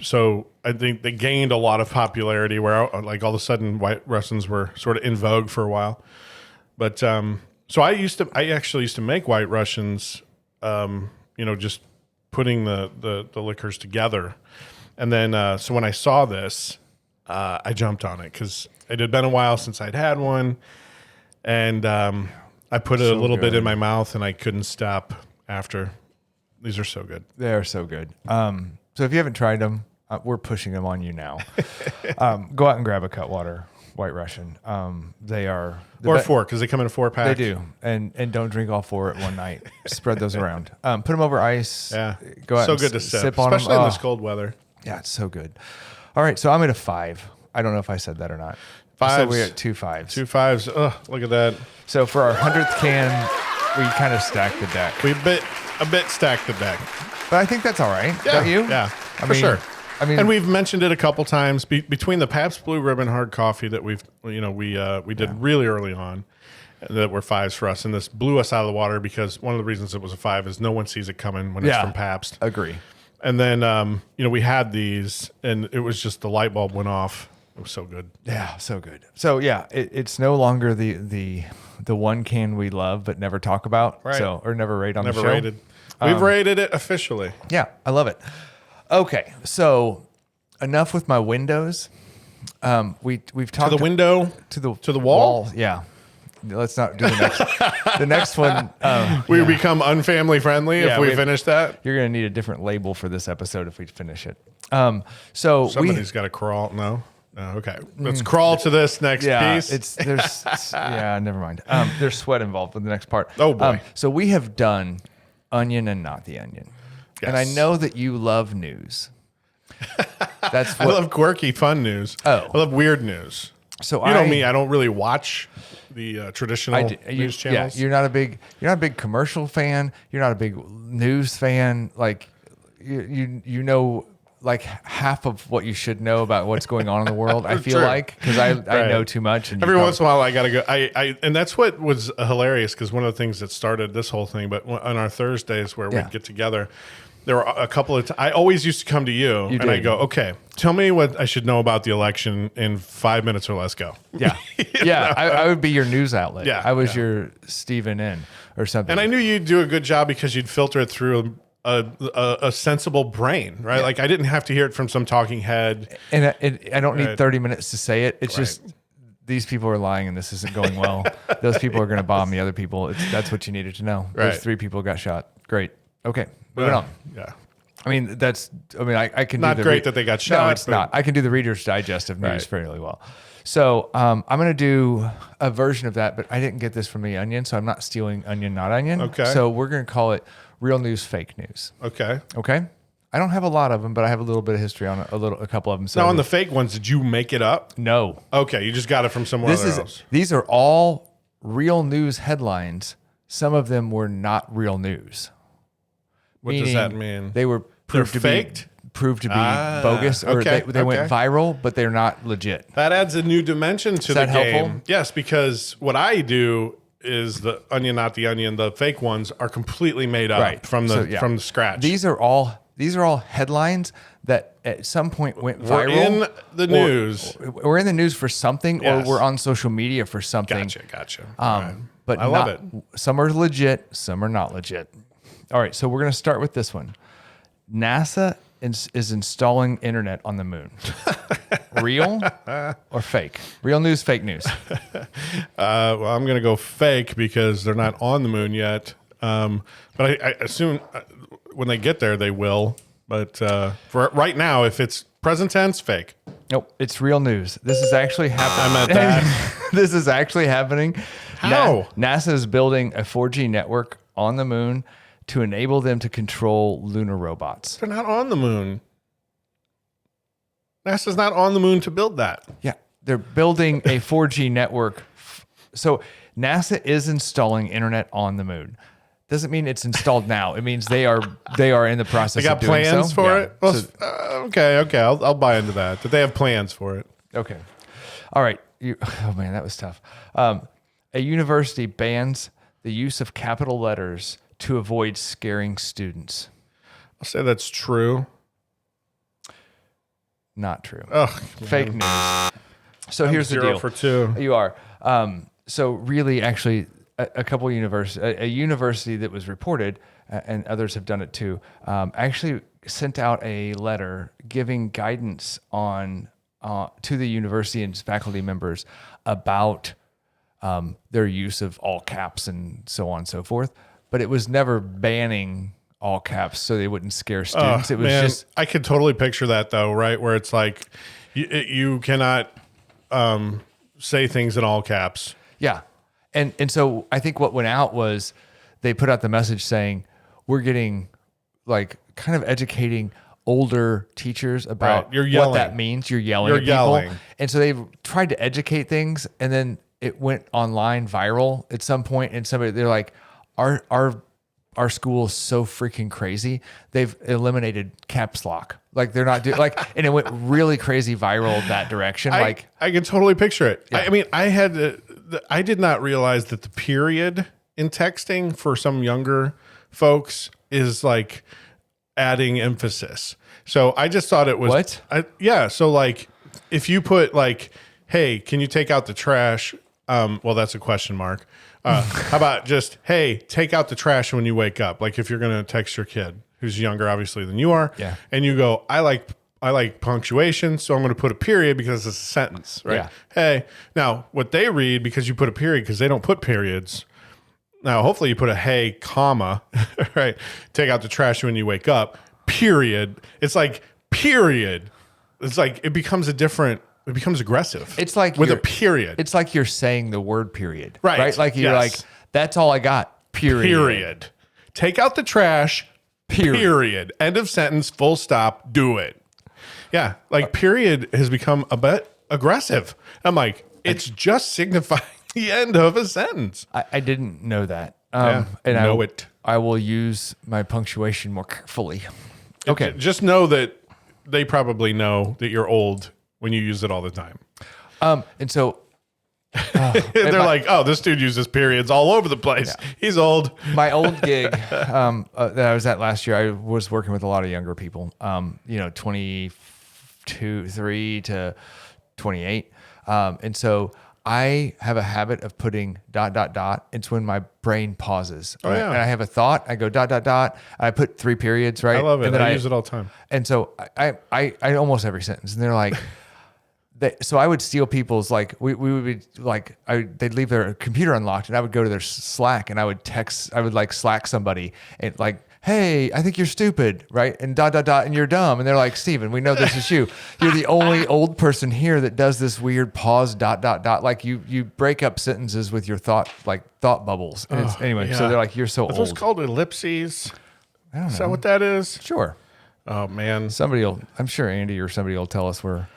So I think they gained a lot of popularity where like all of a sudden White Russians were sort of in vogue for a while. But so I actually used to make White Russians, just putting the liquors together. And then so when I saw this, I jumped on it because it had been a while since I'd had one. And I put it a little bit in my mouth and I couldn't stop after. These are so good. They are so good. So if you haven't tried them, we're pushing them on you now. Go out and grab a Cutwater White Russian. They are... Or 4, because they come in a 4-pack. They do. And don't drink all 4 at one night. Spread those around. Put them over ice. Yeah. Go out so and good to sip, sip on them. especially in this cold weather. Yeah, it's so good. All right, so I'm at a 5. I don't know if I said that or not. So we're at 2 5s. 2 5s. Ugh, look at that. So for our 100th can, we kind of stacked the deck. We a bit stacked the deck. But I think that's all right. Yeah, Don't you? Yeah, I for mean, sure. I mean, and we've mentioned it a couple times between the Pabst Blue Ribbon hard coffee that we did really early on that were 5s for us, and this blew us out of the water because one of the reasons it was a 5 is no one sees it coming when it's from Pabst. Agree. And then we had these, and it was just the light bulb went off. It was so good. Yeah, so good. So yeah, it's no longer the one can we love but never talk about. Right. So or never rate on Never the show. rated. We've rated it officially. Yeah, I love it. Okay, so enough with my windows. We've talked To the window, to the wall? Yeah. Let's not do the next. The next one. We become unfamily friendly Yeah, if we we- finish that. You're gonna need a different label for this episode if we finish it. So Somebody's got to crawl. No, okay. Let's crawl to this next piece. Never mind. There's sweat involved with the next part. Oh, boy. So we have done onion and not the onion, and I Yes. know that you love news. That's I what. love quirky, fun news. Oh. I love weird news. So You know me. I don't really watch the traditional news channels. Yeah, you're not a big commercial fan. You're not a big news fan. Like you know like half of what you should know about what's going on in the world. I feel True. like because I know too much. And Every once in a while, I gotta go. And that's what was hilarious because one of the things that started this whole thing. But on our Thursdays where Yeah. we'd get together, there were a couple of. I always used to come to you, and I did. go, "Okay, tell me what I should know about the election in 5 minutes or less." Go. Yeah, yeah. I would be your news outlet. Yeah, I was yeah. your Stephen N. or something. And I knew you'd do a good job because you'd filter it through a sensible brain, right? Yeah. Like I didn't have to hear it from some talking head. And I don't need Right. 30 minutes to say it. It's just these people are lying and this isn't going well. Those people are going to bomb the other people. That's what you needed to know. Right. Those 3 people got shot. Great. Okay. Moving on. Yeah. I mean, I can Not do the great that they got shot. No, it's but- not. I can do the Reader's Digest of news Right. fairly well. So I'm going to do a version of that, but I didn't get this from The Onion, so I'm not stealing Onion, not Onion. Okay. So we're going to call it Real News, Fake News. Okay. Okay. I don't have a lot of them, but I have a little bit of history on a couple of them. So Now on the fake ones, did you make it up? no, Okay, you just got it from somewhere else. these are all real news headlines. Some of them were not real news. What does that mean? They were proved They're to faked? be bogus, or okay, they went okay. viral, but they're not legit. That adds a new dimension to the that game. helpful? Yes, because what I do is the Onion, not the Onion. The fake ones are completely made up from the So, yeah. from the scratch. These are all headlines that at some point went We're viral. in the news. We're in the news for something, Yes. or we're on social media for something. Gotcha. All right. But I love not, it. Some are legit, some are not legit. All right, so we're going to start with this one. NASA is installing internet on the moon. Real or fake? Real news, fake news. Well, I'm going to go fake because they're not on the moon yet. But I assume when they get there, they will. But for right now, if it's present tense, fake. Nope, it's real news. This is actually happening. I meant that. This is actually happening. How? NASA is building a 4G network on the moon to enable them to control lunar robots. They're not on the moon. NASA's not on the moon to build that. Yeah, they're building a 4G network. So NASA is installing internet on the moon. Doesn't mean it's installed now. It means they are in the process. They got of doing plans so. for Yeah. it. Well, So- okay. I'll buy into that. That they have plans for it. Okay. All right. Oh man, that was tough. A university bans the use of capital letters to avoid scaring students. I'll say that's true. Not true. Ugh, Fake news. So here's the 0 deal. for 2. You are. So really, actually, a couple of a university that was reported, and others have done it too, actually sent out a letter giving guidance on to the university and its faculty members about their use of all caps and so on and so forth. But it was never banning all caps so they wouldn't scare students. It was just I could totally picture that though, right? Where it's like you cannot say things in all caps. yeah. And so I think what went out was they put out the message saying we're getting like kind of educating older teachers about Right. You're what yelling. that means. You're yelling You're at people. yelling. And so they've tried to educate things, and then it went online viral at some point, and they're like, our school is so freaking crazy. They've eliminated caps lock. Like they're not doing and it went really crazy viral that direction. I can totally picture it. I mean, I did not realize that the period in texting for some younger folks is like adding emphasis. So I just thought it was What? yeah. So like if you put like, hey, can you take out the trash? Well, that's a question mark. How about just, hey, take out the trash when you wake up? Like if you're going to text your kid who's younger, obviously, than you are. Yeah. And you go, I like punctuation, so I'm going to put a period because it's a sentence, right? Yeah. Hey, now what they read, because you put a period, because they don't put periods. Now, hopefully you put a hey, comma, right? Take out the trash when you wake up, period. It's like, period. It's like, it becomes aggressive. It's like with a you're- period. It's like you're saying the word period. Right. Right? Like you're Yes. like, that's all I got. Period. Period. Take out the trash. Period. End of sentence. Full stop. Do it. Yeah. Like period has become a bit aggressive. I'm like, it's just signifying the end of a sentence. I didn't know that. Yeah, And know it. I will use my punctuation more carefully. Okay. Just know that they probably know that you're old when you use it all the time. And so They're like, oh, this dude uses periods all over the place. He's old. my old gig that I was at last year, I was working with a lot of younger people, 22, 3 to 28. And so I have a habit of putting ... It's when my brain pauses. Oh, yeah. And I have a thought. I go ... I put 3 periods, right? I love it. And then I use it all the time. And so I almost every sentence. And they're like, so I would steal people's, like, we would be like, they'd leave their computer unlocked and I would go to their Slack and I would like Slack somebody and like, hey, I think you're stupid, right? And ... and you're dumb. And they're like, Steven, we know this is you. You're the only old person here that does this weird pause ... Like you break up sentences with your thought bubbles. And anyway, so they're like, you're so Are old. those called ellipses? I don't know. Is that what that is? Sure. Oh, man. I'm sure Andy or somebody will tell us where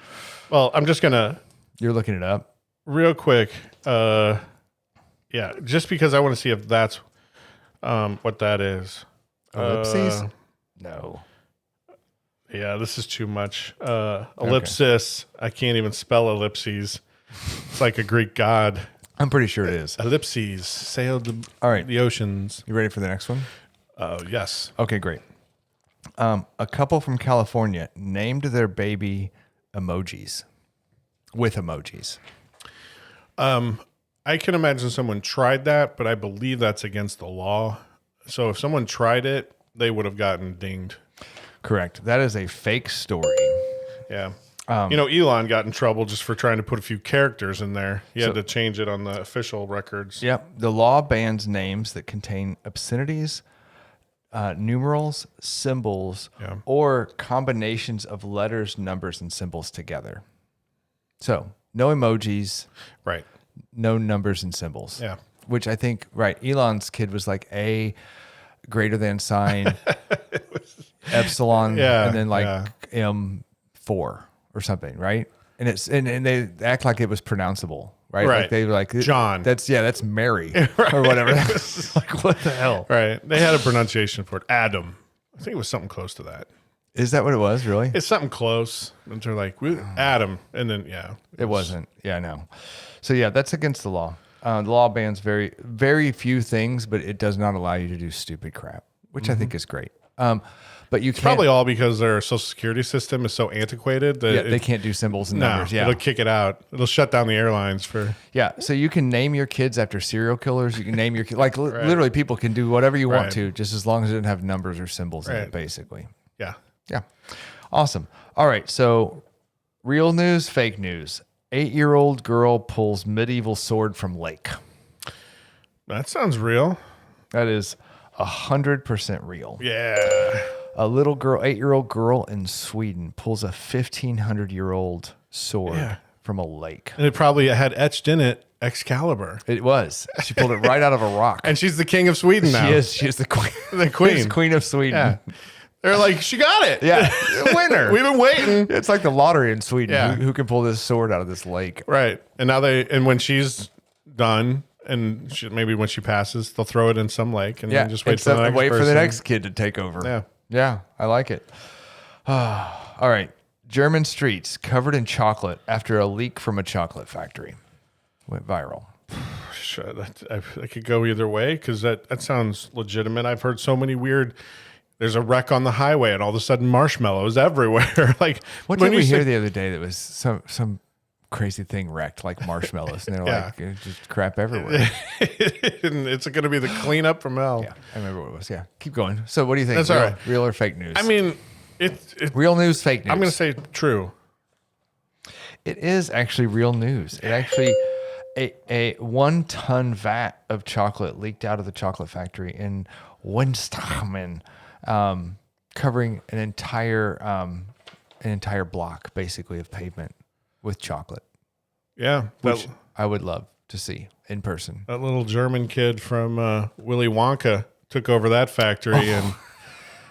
Well, I'm just going to, you're looking it up. real quick, just because I want to see if that's what that is. Ellipses? No. Yeah, this is too much. Ellipsis. I can't even spell ellipses. It's like a Greek god. I'm pretty sure it is. Ellipses sailed All right. the oceans. You ready for the next one? Yes. Okay, great. A couple from California named their baby emojis with emojis. I can imagine someone tried that, but I believe that's against the law. So if someone tried it, they would have gotten dinged. Correct. That is a fake story. Yeah. Elon got in trouble just for trying to put a few characters in there. He had to change it on the official records. Yep. The law bans names that contain obscenities, numerals, symbols, or combinations of letters, numbers, and symbols together. So no emojis, Right. no numbers and symbols. Yeah. Which I think, right, Elon's kid was like a greater than sign, epsilon, and then like M4 or something, right? And and they act like it was pronounceable, right? Right. Like they were like John. That's Mary or whatever. Like what the hell? Right. They had a pronunciation for it. Adam. I think it was something close to that. Is that what it was? Really? It's something close. And they're like, Adam. And then, It wasn't. Yeah, no. So yeah, that's against the law. The law bans very, very few things, but it does not allow you to do stupid crap, which I think is great. But you can't. Probably all because their social security system is so antiquated that they can't do symbols and no, numbers. Yeah, it'll kick it out. It'll shut down the airlines for. Yeah, so you can name your kids after serial killers. You can name your like literally people can do whatever you want to, just as long as it doesn't have numbers or symbols in it, basically. Yeah. Yeah, awesome. All right, so real news, fake news. 8-year-old girl pulls medieval sword from lake. That sounds real. That is 100% real. Yeah. A little girl, 8-year-old girl in Sweden pulls a 1,500-year-old sword from a lake. And it probably had etched in it Excalibur. It was. She pulled it right out of a rock. And she's the king of Sweden now. She is. She's the queen. The queen. She's queen of Sweden. Yeah. They're like, she got it. Yeah. Winner. We've been waiting. It's like the lottery in Sweden. Yeah. Who can pull this sword out of this lake? Right. And now and when she's done, and maybe when she passes, they'll throw it in some lake and then just wait for the next wait for the person. next kid to take over. Yeah. Yeah. I like it. All right. German streets covered in chocolate after a leak from a chocolate factory. Went viral. Sure, that could go either way because that sounds legitimate. I've heard so many weird. There's a wreck on the highway, and all of a sudden, marshmallows everywhere. Like what did we hear the other day? That was some crazy thing wrecked, like marshmallows, and they're like just crap everywhere. And it's going to be the cleanup from hell. Yeah, I remember what it was. Yeah, keep going. So, what do you think? That's all right. Real or fake news? I mean, it's real news, fake news. I'm going to say true. It is actually real news. It actually. A 1-ton vat of chocolate leaked out of the chocolate factory in Winstammen, covering an entire block, basically, of pavement with chocolate. Yeah, which I would love to see in person. That little German kid from Willy Wonka took over that factory and.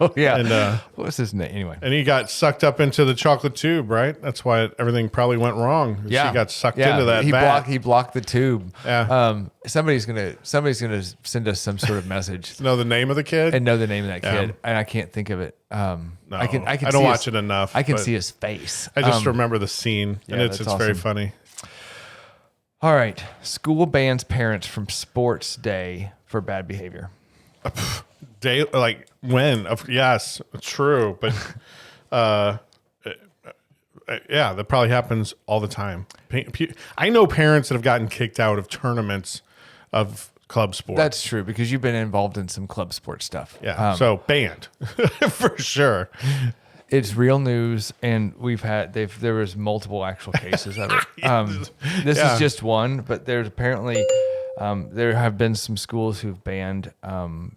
Oh yeah, and what was his name anyway? And he got sucked up into the chocolate tube, right? That's why everything probably went wrong. Yeah, he got sucked into that. He blocked the tube. Yeah. Somebody's gonna send us some sort of message. Know the name of the kid and know the name of that kid, and I can't think of it. No, I can. I don't watch it enough. I can see his face. I just remember the scene, and it's awesome. Very funny. All right, school bans parents from sports day for bad behavior. Day like when? Yes, true. But Yeah, that probably happens all the time. I know parents that have gotten kicked out of tournaments of club sport. That's true because you've been involved in some club sport stuff. Yeah, so banned for sure. It's real news, and there was multiple actual cases of it. This is just one, but there's apparently there have been some schools who've banned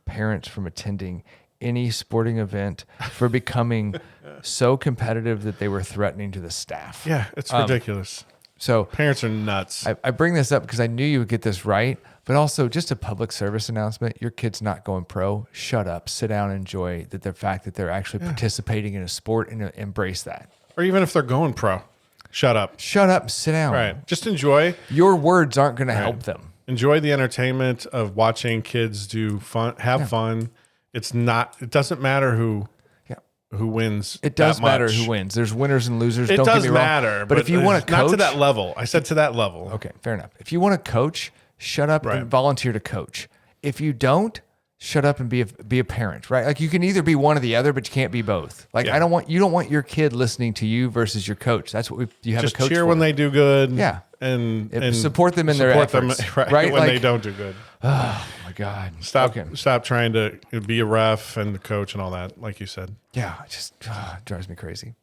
parents from attending any sporting event for becoming so competitive that they were threatening to the staff. Yeah, it's ridiculous. So parents are nuts. I bring this up because I knew you would get this right, but also just a public service announcement. Your kid's not going pro. Shut up. Sit down and enjoy the fact that they're actually participating in a sport and embrace that. Or even if they're going pro, shut up. Shut up. Sit down. Right. Just enjoy. Your words aren't going to help them. Enjoy the entertainment of watching kids have fun. It doesn't matter who wins. It does matter who wins. There's winners and losers. It Don't does get me wrong. matter. But if you want to coach, not to that level. I said to that level. Okay, fair enough. If you want to coach, shut up and volunteer to coach. If you don't, shut up and be a parent, right? Like you can either be one or the other, but you can't be both. Like you don't want your kid listening to you versus your coach. That's what you have Just a coach cheer for. when they do good. Yeah. And support them in their efforts, right? When they don't do good. Oh my God. Stop trying to be a ref and the coach and all that, like you said. Yeah, it just drives me crazy.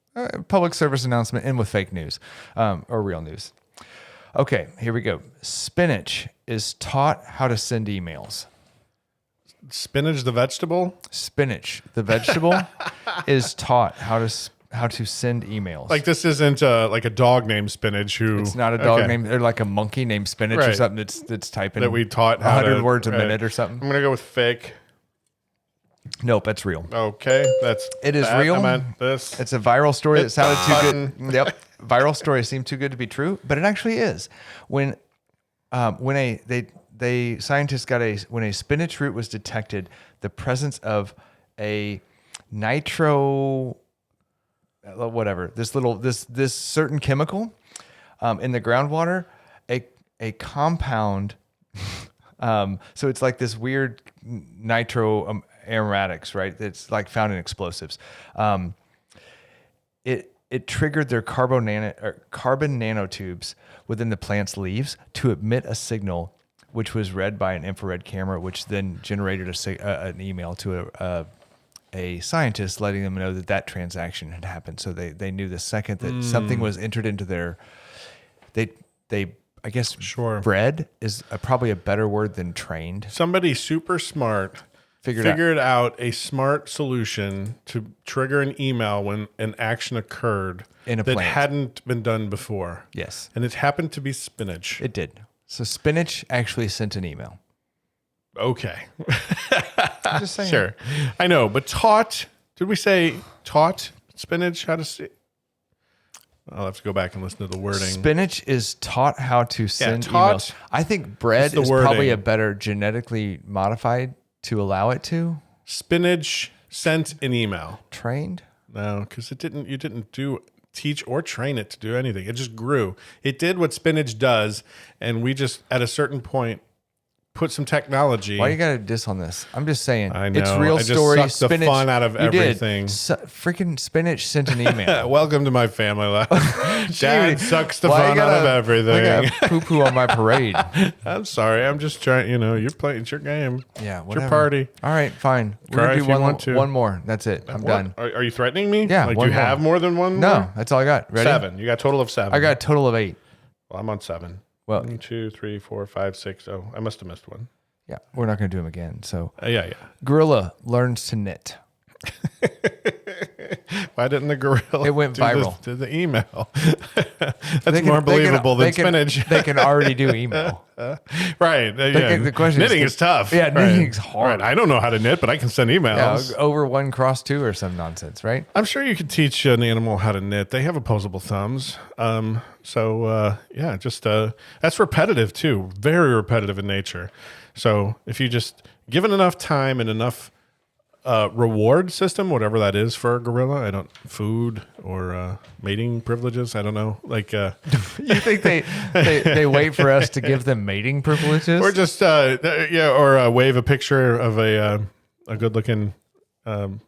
Public service announcement and with fake news or real news. Okay, here we go. Spinach is taught how to send emails. Spinach, the vegetable? Spinach, the vegetable, is taught how to send emails. Like this isn't like a dog named Spinach who... It's not a dog named... Or like a monkey named Spinach or something that's typing... That we taught how 100 words a minute or something. I'm going to go with fake. Nope, that's real. Okay, It is real. I meant this. It's a viral story that sounded too good. Yep, viral story seemed too good to be true, but it actually is. When scientists when a spinach root was detected, the presence of a nitro, whatever, this certain chemical in the groundwater, a compound. So it's like this weird nitro aromatics, right? That's like found in explosives. It triggered their carbon nanotubes within the plant's leaves to emit a signal, which was read by an infrared camera, which then generated an email to a scientist letting them know that transaction had happened. So they knew the second that something was entered into their, I guess, bred is probably a better word than trained. Somebody super smart figured out a smart solution to trigger an email when an action occurred in a that plant. hadn't been done before. Yes. And it happened to be spinach. It did. So spinach actually sent an email. Okay. I'm just saying. Sure. I know, but taught, did we say taught spinach how to see? I'll have to go back and listen to the wording. Spinach is taught how to send taught emails. I think bread is probably a better genetically modified to allow it to. Spinach sent an email. Trained? No, because you didn't teach or train it to do anything. It just grew. It did what spinach does, and we just at a certain point put some technology. Why you got to diss on this? I'm just saying. I know. It's real I just story. sucked Spinach, the fun out of everything. Freaking spinach sent an email. Welcome to my family life. Dad sucks the fun out of everything. I got poo-poo on my parade. I'm sorry. I'm just trying. You're playing. It's your game. Yeah, it's whatever. your party. All right, fine. We're Cry gonna if do you want to. one more. That's it. I'm done. Are you threatening me? Yeah. Like, do you have more than one? No, more? that's all I got. Ready? 7. You got a total of 7. I got a total of 8. Well, I'm on 7. Well, 1, 2, 3, 4, 5, 6. Oh, I must have missed one. yeah, we're not going to do them again. So, Yeah. gorilla learns to knit. Why didn't the gorilla? It went viral. To the email. That's more believable than spinach. They can already do email. Right. The question knitting is tough. Yeah, right. knitting's hard. Right. I don't know how to knit, but I can send emails. Yeah, over 1 cross 2 or some nonsense, right? I'm sure you could teach an animal how to knit. They have opposable thumbs. Just that's repetitive too. Very repetitive in nature. So if you just given enough time and enough reward system, whatever that is for a gorilla, food or mating privileges, I don't know. Like You think they wait for us to give them mating privileges? or just or wave a picture of a good looking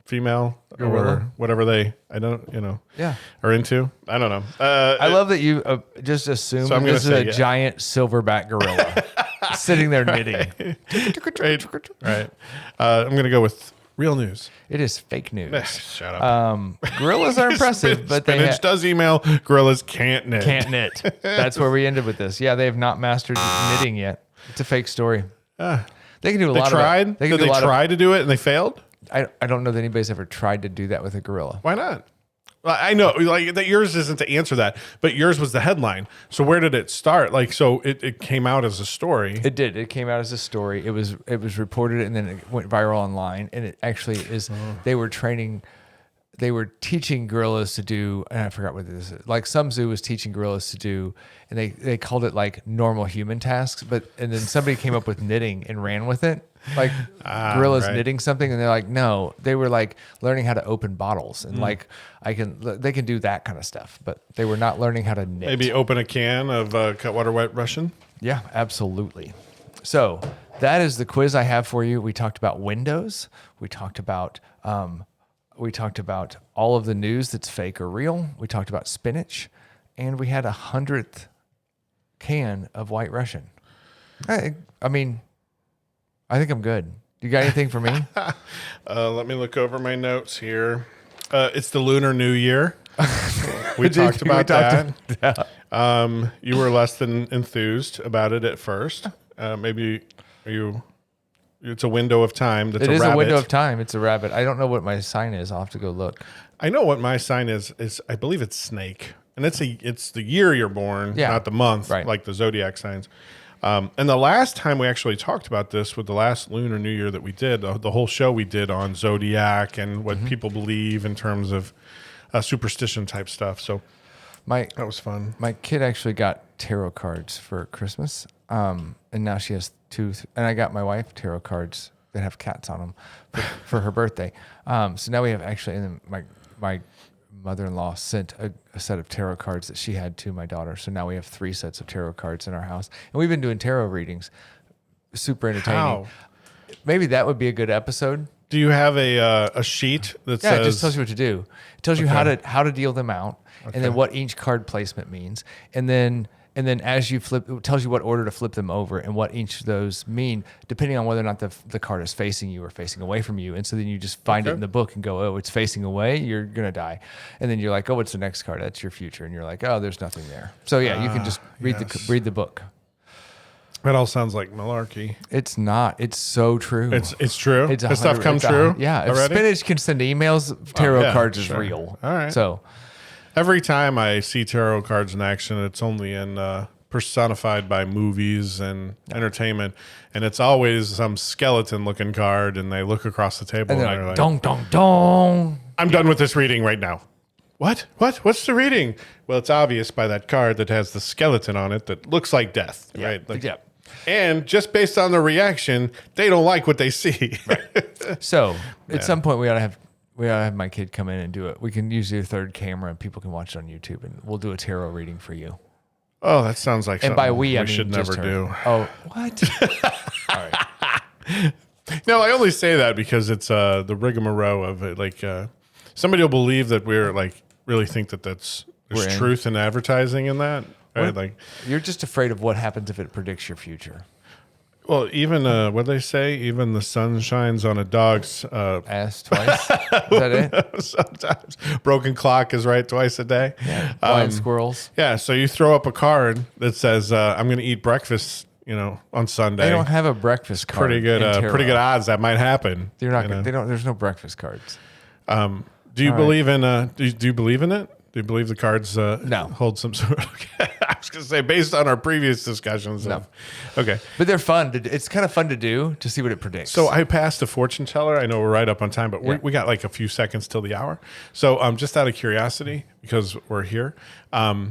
female Gorilla? or whatever they Yeah. are into. I don't know. I love that you just assume So I'm gonna this is say a yeah. giant silverback gorilla sitting there knitting. Right. I'm going to go with real news. It is fake news. Shut up. Gorillas are impressive, but they Spinach does email. Gorillas can't knit. can't knit. That's where we ended with this. Yeah, they have not mastered knitting yet. It's a fake story. They can do a They lot tried. of it. Did they try to do it and they failed? I don't know that anybody's ever tried to do that with a gorilla. Why not? Well, I know, like that. Yours isn't to answer that, but yours was the headline. So where did it start? Like, so it came out as a story. It did. It came out as a story. It was reported and then it went viral online. And it actually is. They were teaching gorillas to do, and I forgot what this is. Like some zoo was teaching gorillas to do, and they called it like normal human tasks. And then somebody came up with knitting and ran with it, like gorillas knitting something. And they're like, no, they were like learning how to open bottles and like they can do that kind of stuff, but they were not learning how to knit. Maybe open a can of Cutwater White Russian. Yeah, absolutely. So that is the quiz I have for you. We talked about windows. We talked about all of the news that's fake or real. We talked about spinach, and we had 100th can of White Russian. I mean, I think I'm good. You got anything for me? Let me look over my notes here. It's the Lunar New Year. We talked about that. You were less than enthused about it at first. Maybe it's a window of time. That's It is rabbit. a window of time. It's a rabbit. I don't know what my sign is. I'll have to go look. I know what my sign is I believe it's snake. And it's the year you're born, not the month, right. like the zodiac signs. And the last time we actually talked about this with the last Lunar New Year that we did, the whole show we did on zodiac and what people believe in terms of superstition type stuff. So that was fun. My kid actually got tarot cards for Christmas, and now she has two. And I got my wife tarot cards that have cats on them for her birthday. So now we have actually, and then my mother-in-law sent a set of tarot cards that she had to my daughter. So now we have 3 sets of tarot cards in our house, and we've been doing tarot readings. Super entertaining. How? Maybe that would be a good episode. Do you have a sheet that Yeah, says? it just tells you what to do. It tells you how to deal them out, and then what each card placement means, and then as you flip, it tells you what order to flip them over and what each of those mean, depending on whether or not the card is facing you or facing away from you. And so then you just find it in the book and go, oh, it's facing away, you're gonna die. And then you're like, oh, what's the next card? That's your future. And you're like, oh, there's nothing there. So yeah, you can just read the book. That all sounds like malarkey. It's not. It's so true. It's true. It's This stuff come true. Yeah. If already? Spinach can send emails, tarot cards is sure. real. All right. So Every time I see tarot cards in action, it's only in personified by movies and entertainment, and it's always some skeleton-looking card, and they look across the table and and they're they're like, like, dong dong dong. I'm done with this reading right now. What? What's the reading? Well, it's obvious by that card that has the skeleton on it that looks like death, right? Like, Yeah. And just based on the reaction, they don't like what they see. So at some point we ought to have my kid come in and do it. We can use your third camera and people can watch it on YouTube, and we'll do a tarot reading for you. Oh, that sounds like And something by we, I mean should just never her. do. Oh, what? All right. No, I only say that because it's the rigmarole of it. Like somebody will believe that we're like really think that there's We're in. truth in advertising in that. Right? Like, You're just afraid of what happens if it predicts your future. well, even what do they say? Even the sun shines on a dog's Ass twice. Is that it? sometimes. Broken clock is right twice a day. Blind squirrels. Yeah, so you throw up a card that says, "I'm going to eat breakfast," on Sunday. They don't have a breakfast card. pretty good. in tarot. Pretty good odds that might happen. They're not. They don't. There's no breakfast cards. Do you believe in? Do you believe in it? Do you believe the cards No. hold some sort of... Okay. I was going to say, based on our previous discussions. No. Okay. But they're fun. It's kind of fun to do to see what it predicts. So I passed a fortune teller. I know we're right up on time, but Yeah. we got like a few seconds till the hour. So just out of curiosity, because we're here, I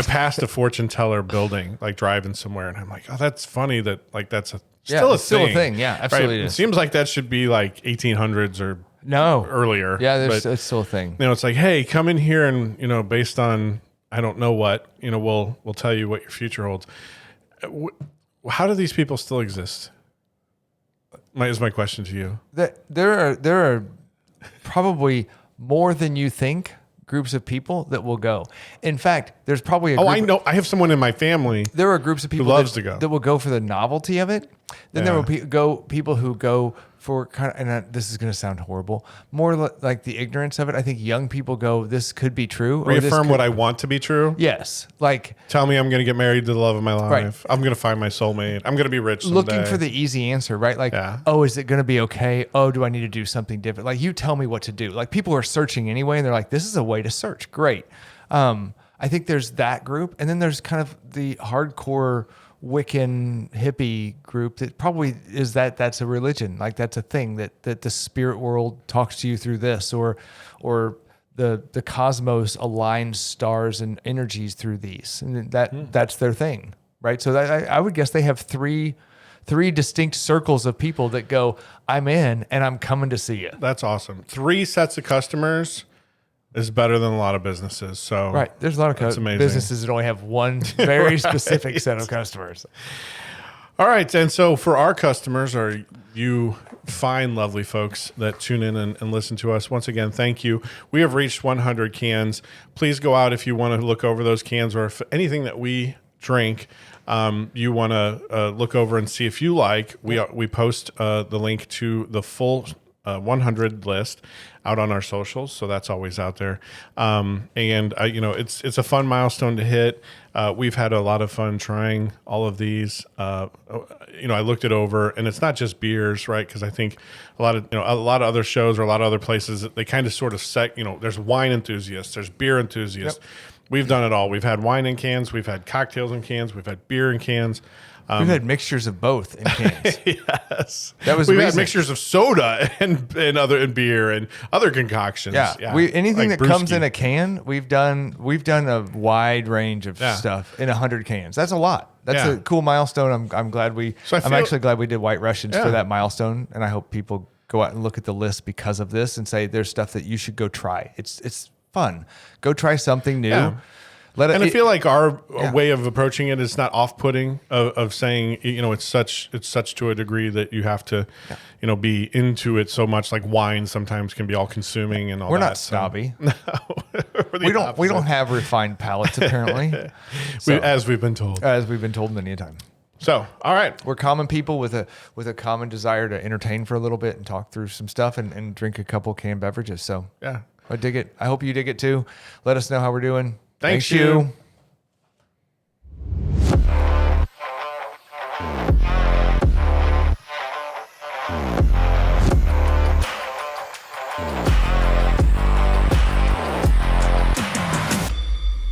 passed a fortune teller building, like driving somewhere, and I'm like, oh, that's funny that like that's still a it's still a thing. thing. Yeah, absolutely Right? it It is. seems like that should be like 1800s or no earlier. Yeah, but, it's still a thing. it's like, hey, come in here and based on I don't know what we'll tell you what your future holds. How do these people still exist? Is my question to you. There are probably more than you think groups of people that will go. In fact, there's probably a Oh, group, I know. I have someone in my family. there are groups of people loves to go. that will go for the novelty of it. Then there Yeah. will people who go for kind of, and this is going to sound horrible, more like the ignorance of it. I think young people go, this could be true. or this Reaffirm could- what I want to be true. Yes. Like Tell me I'm going to get married to the love of my life. Right. I'm going to find my soulmate. I'm going to be rich someday. looking for the easy answer, right? Like, Yeah. oh, is it going to be okay? Oh, do I need to do something different? Like, you tell me what to do. Like, people are searching anyway, and they're like, this is a way to search. Great. I think there's that group. And then there's kind of the hardcore Wiccan hippie group that probably is that's a religion. Like, that's a thing that the spirit world talks to you through this, or the cosmos aligns stars and energies through these. And that's their thing. Right. So I would guess they have three distinct circles of people that go, I'm in and I'm coming to see you. That's awesome. 3 sets of customers is better than a lot of businesses. So Right. There's a lot That's of amazing. businesses that only have one very specific set of customers. All right. And so for our customers, or you fine, lovely folks that tune in and listen to us, once again, thank you. We have reached 100 cans. Please go out if you want to look over those cans, or if anything that we drink you want to look over and see if you like. We post the link to the full 100 list out on our socials, so that's always out there. It's a fun milestone to hit. We've had a lot of fun trying all of these. I looked it over, and it's not just beers, right? Because I think a lot of other shows or a lot of other places, they kind of sort of there's wine enthusiasts, there's beer enthusiasts. Yep. We've done it all. We've had wine in cans, we've had cocktails in cans, we've had beer in cans. We've had mixtures of both in cans. Yes, that was we've recent. had mixtures of soda and beer and other concoctions. Yeah. Anything like that comes brewski. in a can, we've done a wide range of stuff in 100 cans. That's a lot. That's a cool milestone. I'm glad I'm actually glad we did White Russians for that milestone, and I hope people go out and look at the list because of this and say there's stuff that you should go try. It's fun. Go try something new. Yeah. I feel like our way of approaching it is not off-putting of saying, it's such to a degree that you have to, be into it so much. Like wine sometimes can be all consuming and all We're that. not snobby. No, we don't have refined palates apparently. As we've been told. As we've been told many a time. So, all right. We're common people with a common desire to entertain for a little bit and talk through some stuff and drink a couple canned beverages. So yeah, I dig it. I hope you dig it too. Let us know how we're doing. Thanks you.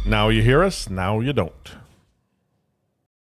Now you hear us, now you don't.